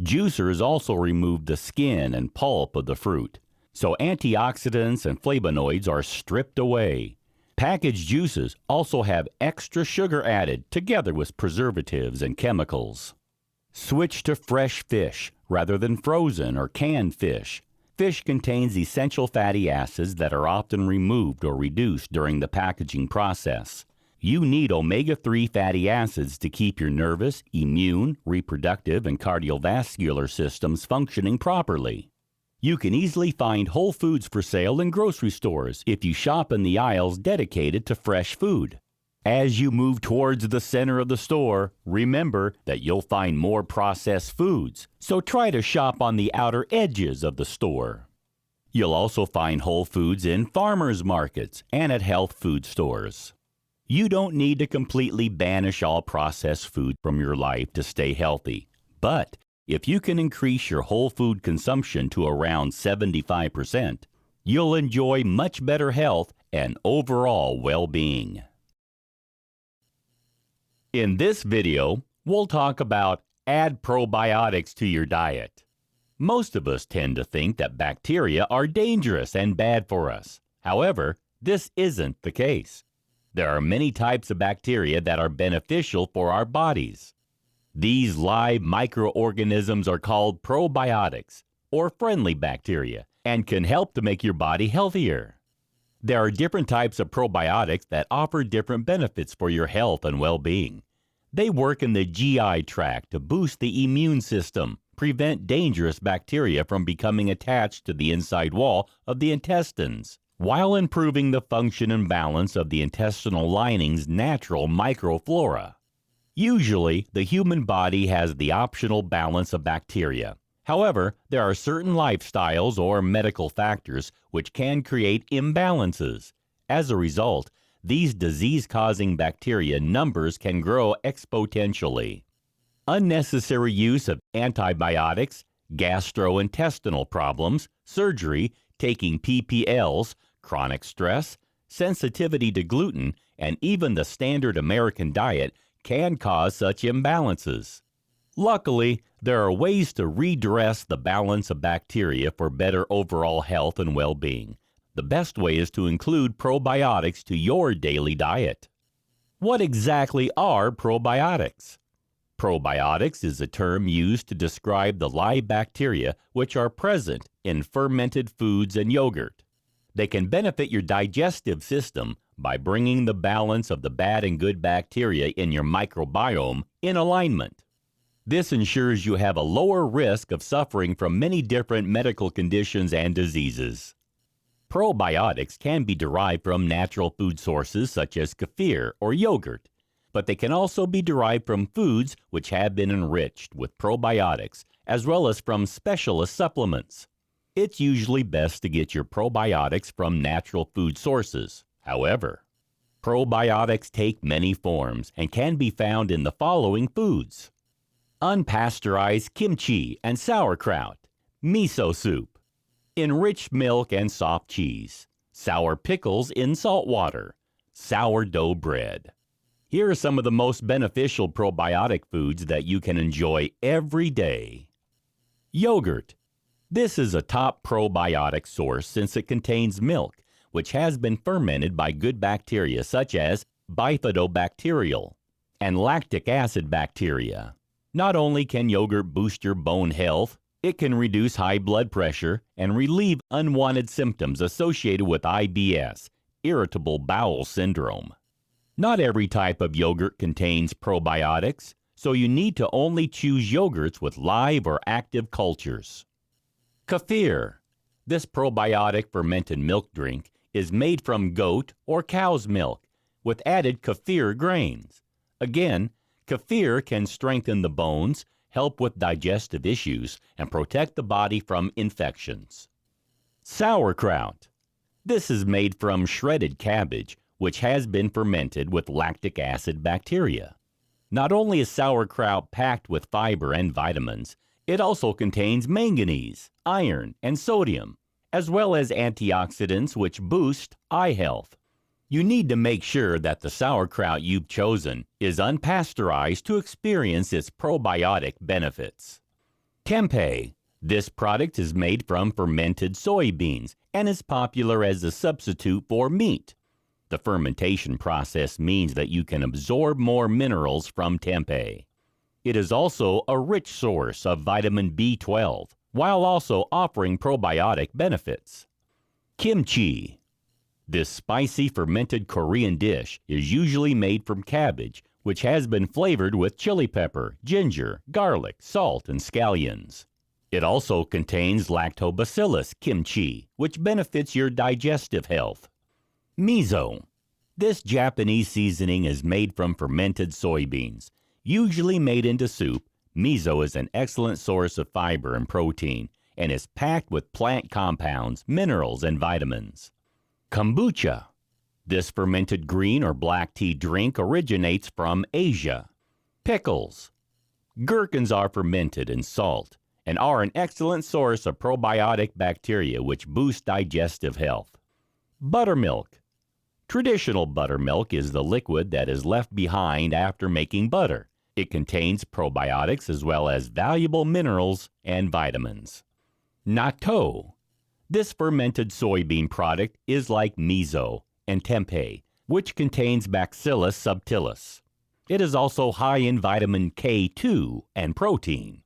Juicers also remove the skin and pulp of the fruit, so antioxidants and flavonoids are stripped away. Packaged juices also have extra sugar added together with preservatives and chemicals. Switch to fresh fish rather than frozen or canned fish. Fish contains essential fatty acids that are often removed or reduced during the packaging process. You need omega-3 fatty acids to keep your nervous, immune, reproductive, and cardiovascular systems functioning properly. You can easily find whole foods for sale in grocery stores if you shop in the aisles dedicated to fresh food. As you move towards the center of the store, remember that you'll find more processed foods, so try to shop on the outer edges of the store. You'll also find whole foods in farmers markets and at health food stores. You don't need to completely banish all processed food from your life to stay healthy, but if you can increase your whole food consumption to around 75%, you'll enjoy much better health and overall well-being. In this video, we'll talk about add probiotics to your diet. Most of us tend to think that bacteria are dangerous and bad for us. However, this isn't the case. There are many types of bacteria that are beneficial for our bodies. These live microorganisms are called probiotics, or friendly bacteria, and can help to make your body healthier. There are different types of probiotics that offer different benefits for your health and well-being. They work in the GI tract to boost the immune system, prevent dangerous bacteria from becoming attached to the inside wall of the intestines, while improving the function and balance of the intestinal lining's natural microflora. Usually, the human body has the optional balance of bacteria. However, there are certain lifestyles or medical factors which can create imbalances. As a result, these disease-causing bacteria numbers can grow exponentially. Unnecessary use of antibiotics, gastrointestinal problems, surgery, taking PPLs, chronic stress, sensitivity to gluten, and even the standard American diet can cause such imbalances. Luckily, there are ways to redress the balance of bacteria for better overall health and well-being. The best way is to include probiotics to your daily diet. What exactly are probiotics? Probiotics is a term used to describe the live bacteria which are present in fermented foods and yogurt. They can benefit your digestive system by bringing the balance of the bad and good bacteria in your microbiome in alignment. This ensures you have a lower risk of suffering from many different medical conditions and diseases. Probiotics can be derived from natural food sources such as kefir or yogurt, but they can also be derived from foods which have been enriched with probiotics, as well as from specialist supplements. It's usually best to get your probiotics from natural food sources. However, probiotics take many forms and can be found in the following foods: unpasteurized kimchi and sauerkraut, miso soup, enriched milk and soft cheese, sour pickles in salt water, sourdough bread. Here are some of the most beneficial probiotic foods that you can enjoy every day. Yogurt. This is a top probiotic source since it contains milk, which has been fermented by good bacteria such as bifidobacterial and lactic acid bacteria. Not only can yogurt boost your bone health, it can reduce high blood pressure and relieve unwanted symptoms associated with IBS, irritable bowel syndrome. Not every type of yogurt contains probiotics, so you need to only choose yogurts with live or active cultures. Kefir. This probiotic fermented milk drink is made from goat or cow's milk with added kefir grains. Again, kefir can strengthen the bones, help with digestive issues, and protect the body from infections. Sauerkraut. This is made from shredded cabbage, which has been fermented with lactic acid bacteria. Not only is sauerkraut packed with fiber and vitamins, it also contains manganese, iron, and sodium, as well as antioxidants which boost eye health. You need to make sure that the sauerkraut you've chosen is unpasteurized to experience its probiotic benefits. Tempeh. This product is made from fermented soybeans and is popular as a substitute for meat. The fermentation process means that you can absorb more minerals from tempeh. It is also a rich source of vitamin B12, while also offering probiotic benefits. Kimchi. This spicy fermented Korean dish is usually made from cabbage, which has been flavored with chili pepper, ginger, garlic, salt, and scallions. It also contains lactobacillus kimchi, which benefits your digestive health. Miso. This Japanese seasoning is made from fermented soybeans. Usually made into soup, miso is an excellent source of fiber and protein and is packed with plant compounds, minerals, and vitamins. Kombucha. This fermented green or black tea drink originates from Asia. Pickles. Gherkins are fermented in salt and are an excellent source of probiotic bacteria which boost digestive health. Buttermilk. Traditional buttermilk is the liquid that is left behind after making butter. It contains probiotics as well as valuable minerals and vitamins. Natto. This fermented soybean product is like miso and tempeh, which contains Bacillus subtilis. It is also high in vitamin K2 and protein.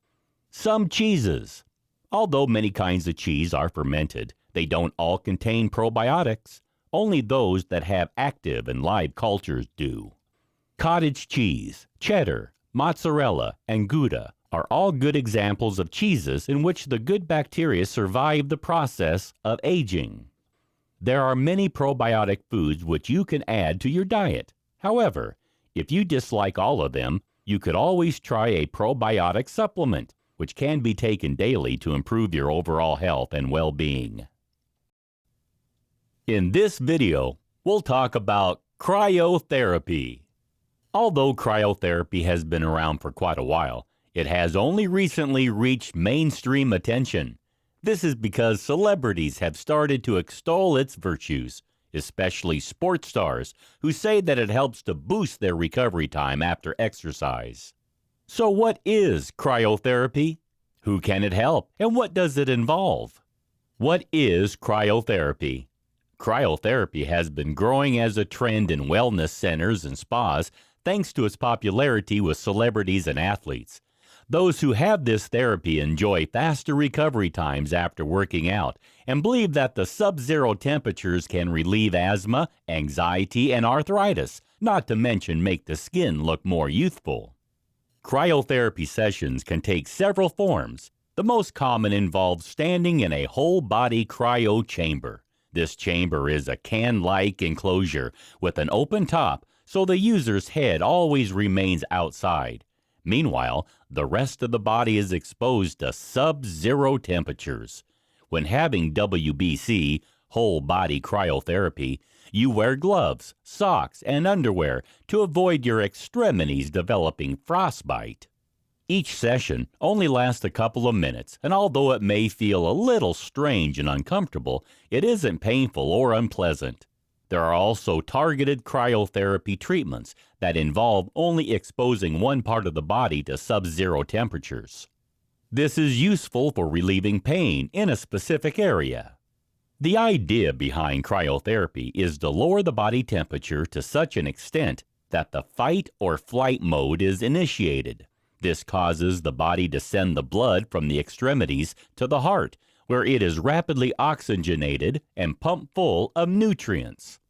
Some cheeses. Although many kinds of cheese are fermented, they don't all contain probiotics. Only those that have active and live cultures do. Cottage cheese, cheddar, mozzarella, and Gouda are all good examples of cheeses in which the good bacteria survive the process of aging. There are many probiotic foods which you can add to your diet. However, if you dislike all of them, you could always try a probiotic supplement, which can be taken daily to improve your overall health and well-being. In this video, we'll talk about cryotherapy. Although cryotherapy has been around for quite a while, it has only recently reached mainstream attention. This is because celebrities have started to extol its virtues, especially sports stars who say that it helps to boost their recovery time after exercise. So what is cryotherapy? Who can it help, and what does it involve? What is cryotherapy? Cryotherapy has been growing as a trend in wellness centers and spas thanks to its popularity with celebrities and athletes. Those who have this therapy enjoy faster recovery times after working out and believe that the sub-zero temperatures can relieve asthma, anxiety, and arthritis, not to mention make the skin look more youthful. Cryotherapy sessions can take several forms. The most common involves standing in a whole-body cryo chamber. This chamber is a can-like enclosure with an open top so the user's head always remains outside. Meanwhile, the rest of the body is exposed to sub-zero temperatures. When having WBC, whole body cryotherapy, you wear gloves, socks, and underwear to avoid your extremities developing frostbite. Each session only lasts a couple of minutes, and although it may feel a little strange and uncomfortable, it isn't painful or unpleasant. There are also targeted cryotherapy treatments that involve only exposing one part of the body to sub-zero temperatures. This is useful for relieving pain in a specific area. The idea behind cryotherapy is to lower the body temperature to such an extent that the fight or flight mode is initiated. This causes the body to send the blood from the extremities to the heart, where it is rapidly oxygenated and pumped full of nutrients.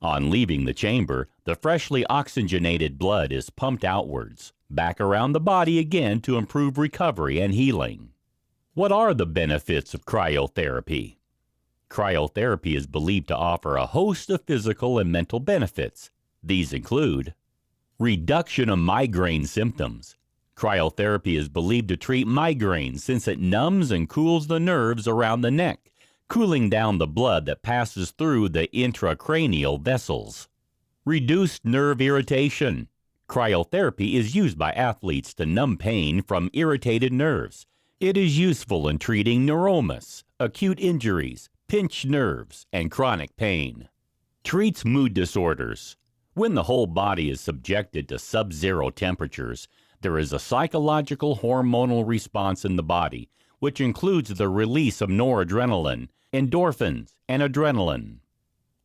On leaving the chamber, the freshly oxygenated blood is pumped outwards, back around the body again to improve recovery and healing. What are the benefits of cryotherapy? Cryotherapy is believed to offer a host of physical and mental benefits. These include reduction of migraine symptoms. Cryotherapy is believed to treat migraines since it numbs and cools the nerves around the neck, cooling down the blood that passes through the intracranial vessels. Reduced nerve irritation. Cryotherapy is used by athletes to numb pain from irritated nerves. It is useful in treating neuromas, acute injuries, pinched nerves, and chronic pain. Treats mood disorders. When the whole body is subjected to sub-zero temperatures, There is a psychological hormonal response in the body, which includes the release of noradrenaline, endorphins, and adrenaline.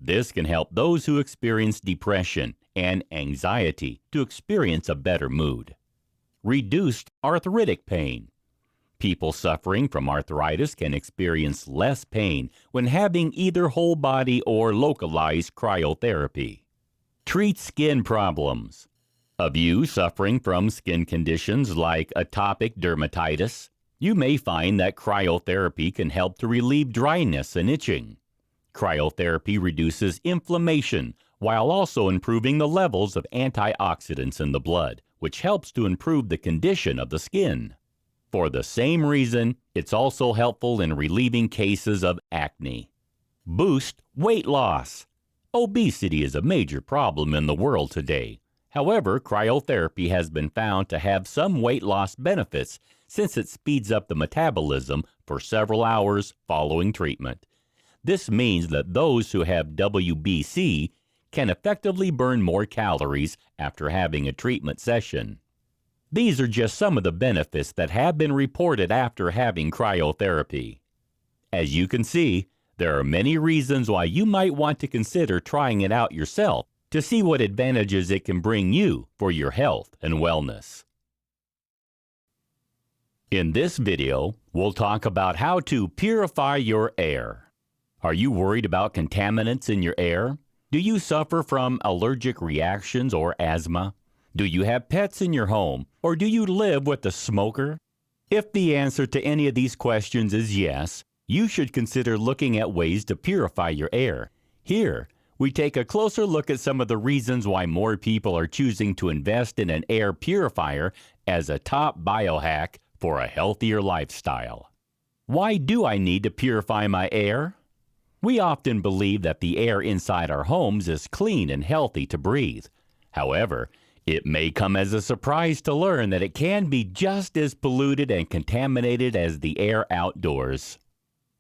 This can help those who experience depression and anxiety to experience a better mood. Reduced arthritic pain. People suffering from arthritis can experience less pain when having either whole body or localized cryotherapy. Treat skin problems. Of you suffering from skin conditions like atopic dermatitis, you may find that cryotherapy can help to relieve dryness and itching. Cryotherapy reduces inflammation while also improving the levels of antioxidants in the blood, which helps to improve the condition of the skin. For the same reason, it's also helpful in relieving cases of acne. Boost weight loss. Obesity is a major problem in the world today. However, cryotherapy has been found to have some weight loss benefits since it speeds up the metabolism for several hours following treatment. This means that those who have WBC can effectively burn more calories after having a treatment session. These are just some of the benefits that have been reported after having cryotherapy. As you can see, there are many reasons why you might want to consider trying it out yourself to see what advantages it can bring you for your health and wellness. In this video, we'll talk about how to purify your air. Are you worried about contaminants in your air? Do you suffer from allergic reactions or asthma? Do you have pets in your home, or do you live with a smoker? If the answer to any of these questions is yes, you should consider looking at ways to purify your air. Here, we take a closer look at some of the reasons why more people are choosing to invest in an air purifier as a top biohack for a healthier lifestyle. Why do I need to purify my air? We often believe that the air inside our homes is clean and healthy to breathe. However, it may come as a surprise to learn that it can be just as polluted and contaminated as the air outdoors.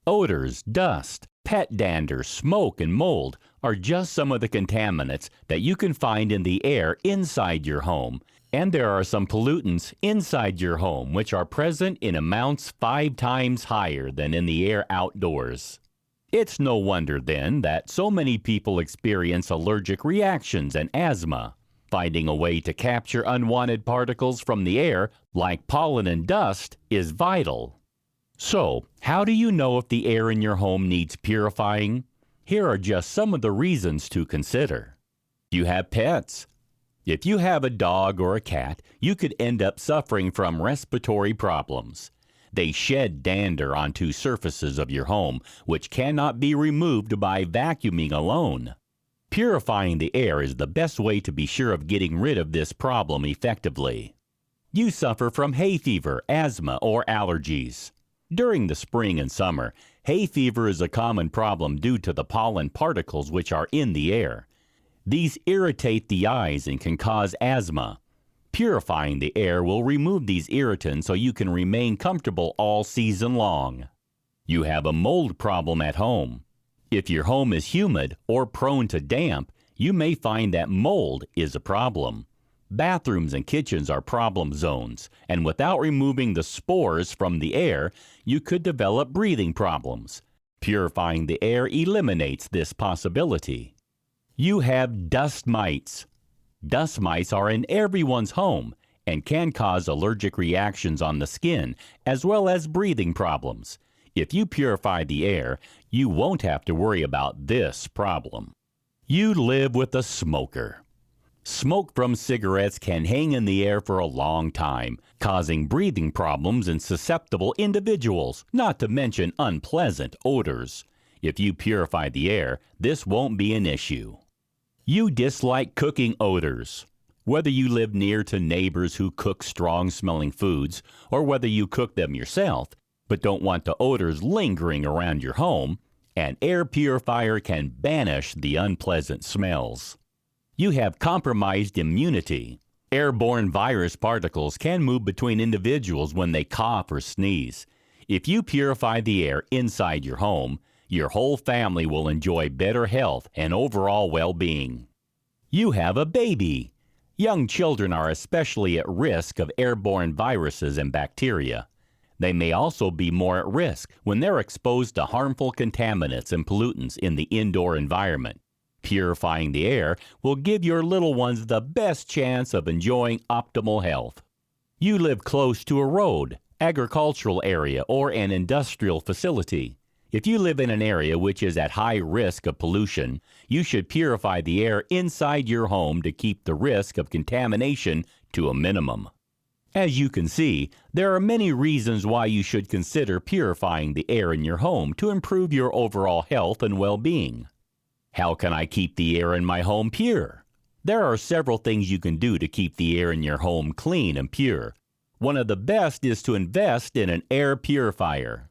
Odors, dust, pet dander, smoke, and mold are just some of the contaminants that you can find in the air inside your home. And there are some pollutants inside your home which are present in amounts 5 times higher than in the air outdoors. It's no wonder then that so many people experience allergic reactions and asthma. Finding a way to capture unwanted particles from the air, like pollen and dust, is vital. So, how do you know if the air in your home needs purifying? Here are just some of the reasons to consider. You have pets. If you have a dog or a cat, you could end up suffering from respiratory problems. They shed dander onto surfaces of your home, which cannot be removed by vacuuming alone. Purifying the air is the best way to be sure of getting rid of this problem effectively. You suffer from hay fever, asthma, or allergies. During the spring and summer, hay fever is a common problem due to the pollen particles which are in the air. These irritate the eyes and can cause asthma. Purifying the air will remove these irritants so you can remain comfortable all season long. You have a mold problem at home. If your home is humid or prone to damp, you may find that mold is a problem. Bathrooms and kitchens are problem zones, and without removing the spores from the air, you could develop breathing problems. Purifying the air eliminates this possibility. You have dust mites. Dust mites are in everyone's home and can cause allergic reactions on the skin as well as breathing problems. If you purify the air, you won't have to worry about this problem. You live with a smoker. Smoke from cigarettes can hang in the air for a long time, causing breathing problems in susceptible individuals, not to mention unpleasant odors. If you purify the air, this won't be an issue. You dislike cooking odors. Whether you live near to neighbors who cook strong-smelling foods, or whether you cook them yourself, but don't want the odors lingering around your home, an air purifier can banish the unpleasant smells. You have compromised immunity. Airborne virus particles can move between individuals when they cough or sneeze. If you purify the air inside your home, your whole family will enjoy better health and overall well-being. You have a baby. Young children are especially at risk of airborne viruses and bacteria. They may also be more at risk when they're exposed to harmful contaminants and pollutants in the indoor environment. Purifying the air will give your little ones the best chance of enjoying optimal health. You live close to a road, agricultural area, or an industrial facility. If you live in an area which is at high risk of pollution, you should purify the air inside your home to keep the risk of contamination to a minimum. As you can see, there are many reasons why you should consider purifying the air in your home to improve your overall health and well-being. How can I keep the air in my home pure? There are several things you can do to keep the air in your home clean and pure. One of the best is to invest in an air purifier.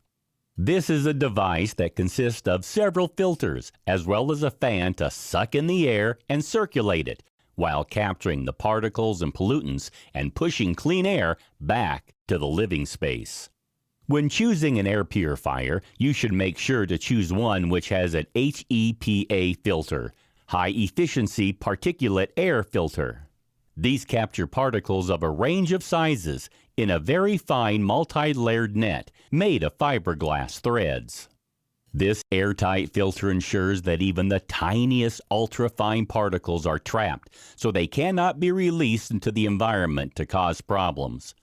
This is a device that consists of several filters, as well as a fan to suck in the air and circulate it, while capturing the particles and pollutants and pushing clean air back to the living space. When choosing an air purifier, you should make sure to choose one which has an HEPA filter, high efficiency particulate air filter. These capture particles of a range of sizes in a very fine multi-layered net made of fiberglass threads. This airtight filter ensures that even the tiniest ultra-fine particles are trapped, so they cannot be released into the environment to cause problems.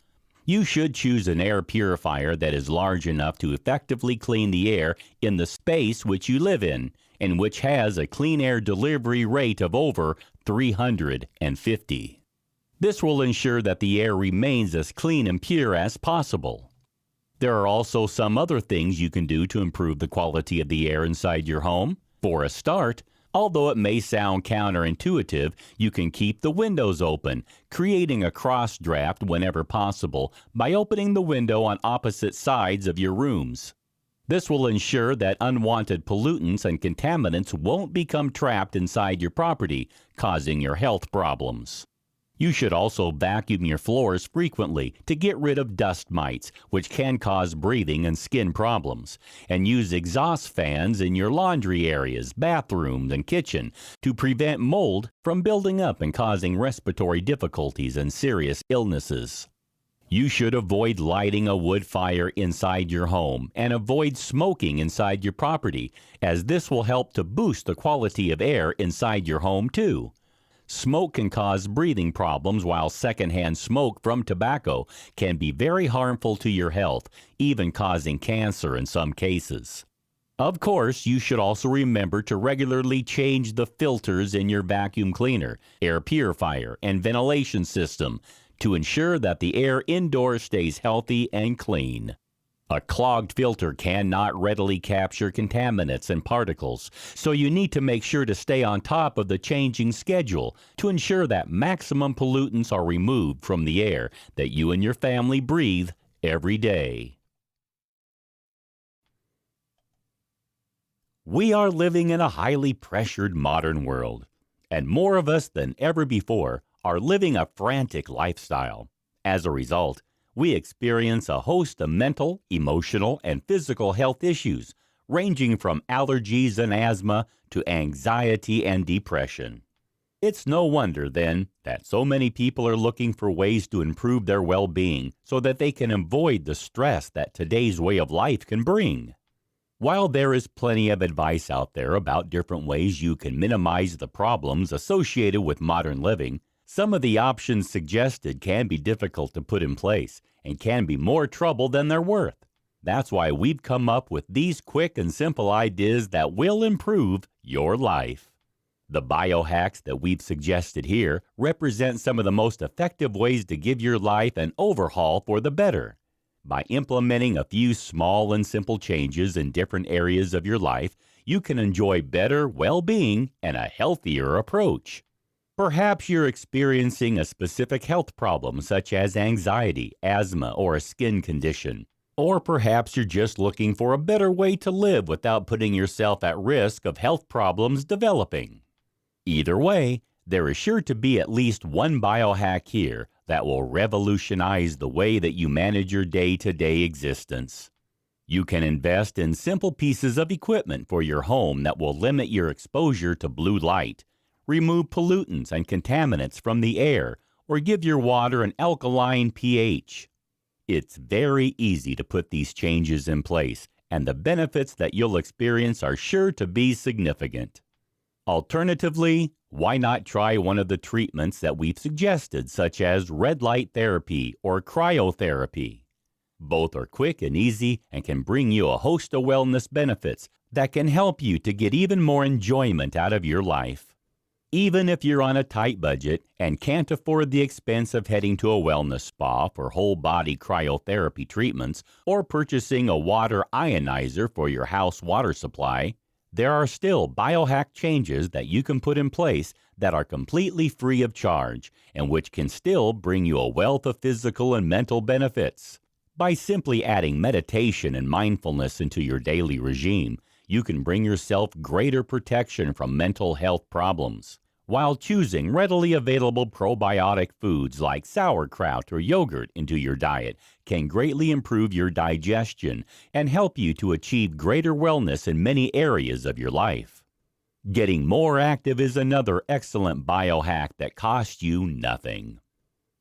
You should choose an air purifier that is large enough to effectively clean the air in the space which you live in, and which has a clean air delivery rate of over 350. This will ensure that the air remains as clean and pure as possible. There are also some other things you can do to improve the quality of the air inside your home. For a start, although it may sound counterintuitive, you can keep the windows open, creating a cross draft whenever possible by opening the window on opposite sides of your rooms. This will ensure that unwanted pollutants and contaminants won't become trapped inside your property, causing your health problems. You should also vacuum your floors frequently to get rid of dust mites, which can cause breathing and skin problems, and use exhaust fans in your laundry areas, bathrooms, and kitchen to prevent mold from building up and causing respiratory difficulties and serious illnesses. You should avoid lighting a wood fire inside your home and avoid smoking inside your property, as this will help to boost the quality of air inside your home too. Smoke can cause breathing problems, while secondhand smoke from tobacco can be very harmful to your health, even causing cancer in some cases. Of course, you should also remember to regularly change the filters in your vacuum cleaner, air purifier, and ventilation system to ensure that the air indoors stays healthy and clean. A clogged filter cannot readily capture contaminants and particles, so you need to make sure to stay on top of the changing schedule to ensure that maximum pollutants are removed from the air that you and your family breathe every day. We are living in a highly pressured modern world, and more of us than ever before are living a frantic lifestyle. As a result, we experience a host of mental, emotional, and physical health issues, ranging from allergies and asthma to anxiety and depression. It's no wonder, then, that so many people are looking for ways to improve their well-being so that they can avoid the stress that today's way of life can bring. While there is plenty of advice out there about different ways you can minimize the problems associated with modern living, some of the options suggested can be difficult to put in place and can be more trouble than they're worth. That's why we've come up with these quick and simple ideas that will improve your life. The biohacks that we've suggested here represent some of the most effective ways to give your life an overhaul for the better. By implementing a few small and simple changes in different areas of your life, you can enjoy better well-being and a healthier approach. Perhaps you're experiencing a specific health problem such as anxiety, asthma, or a skin condition. Or perhaps you're just looking for a better way to live without putting yourself at risk of health problems developing. Either way, there is sure to be at least one biohack here that will revolutionize the way that you manage your day-to-day existence. You can invest in simple pieces of equipment for your home that will limit your exposure to blue light, remove pollutants and contaminants from the air, or give your water an alkaline pH. It's very easy to put these changes in place, and the benefits that you'll experience are sure to be significant. Alternatively, why not try one of the treatments that we've suggested, such as red light therapy or cryotherapy? Both are quick and easy and can bring you a host of wellness benefits that can help you to get even more enjoyment out of your life. Even if you're on a tight budget and can't afford the expense of heading to a wellness spa for whole-body cryotherapy treatments or purchasing a water ionizer for your house water supply, there are still biohack changes that you can put in place that are completely free of charge and which can still bring you a wealth of physical and mental benefits. By simply adding meditation and mindfulness into your daily regime, you can bring yourself greater protection from mental health problems, while choosing readily available probiotic foods like sauerkraut or yogurt into your diet can greatly improve your digestion and help you to achieve greater wellness in many areas of your life. Getting more active is another excellent biohack that costs you nothing.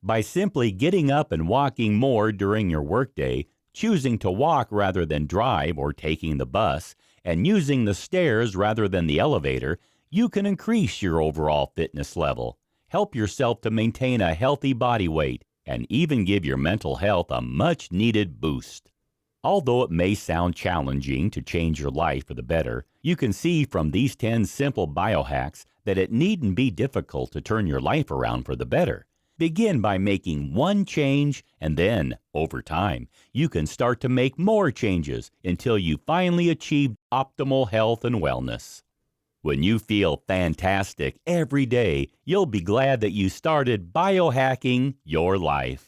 By simply getting up and walking more during your workday, choosing to walk rather than drive or taking the bus, and using the stairs rather than the elevator, you can increase your overall fitness level, help yourself to maintain a healthy body weight, and even give your mental health a much-needed boost. Although it may sound challenging to change your life for the better, you can see from these 10 simple biohacks that it needn't be difficult to turn your life around for the better. Begin by making one change, and then, over time, you can start to make more changes until you finally achieve optimal health and wellness. When you feel fantastic every day, you'll be glad that you started biohacking your life.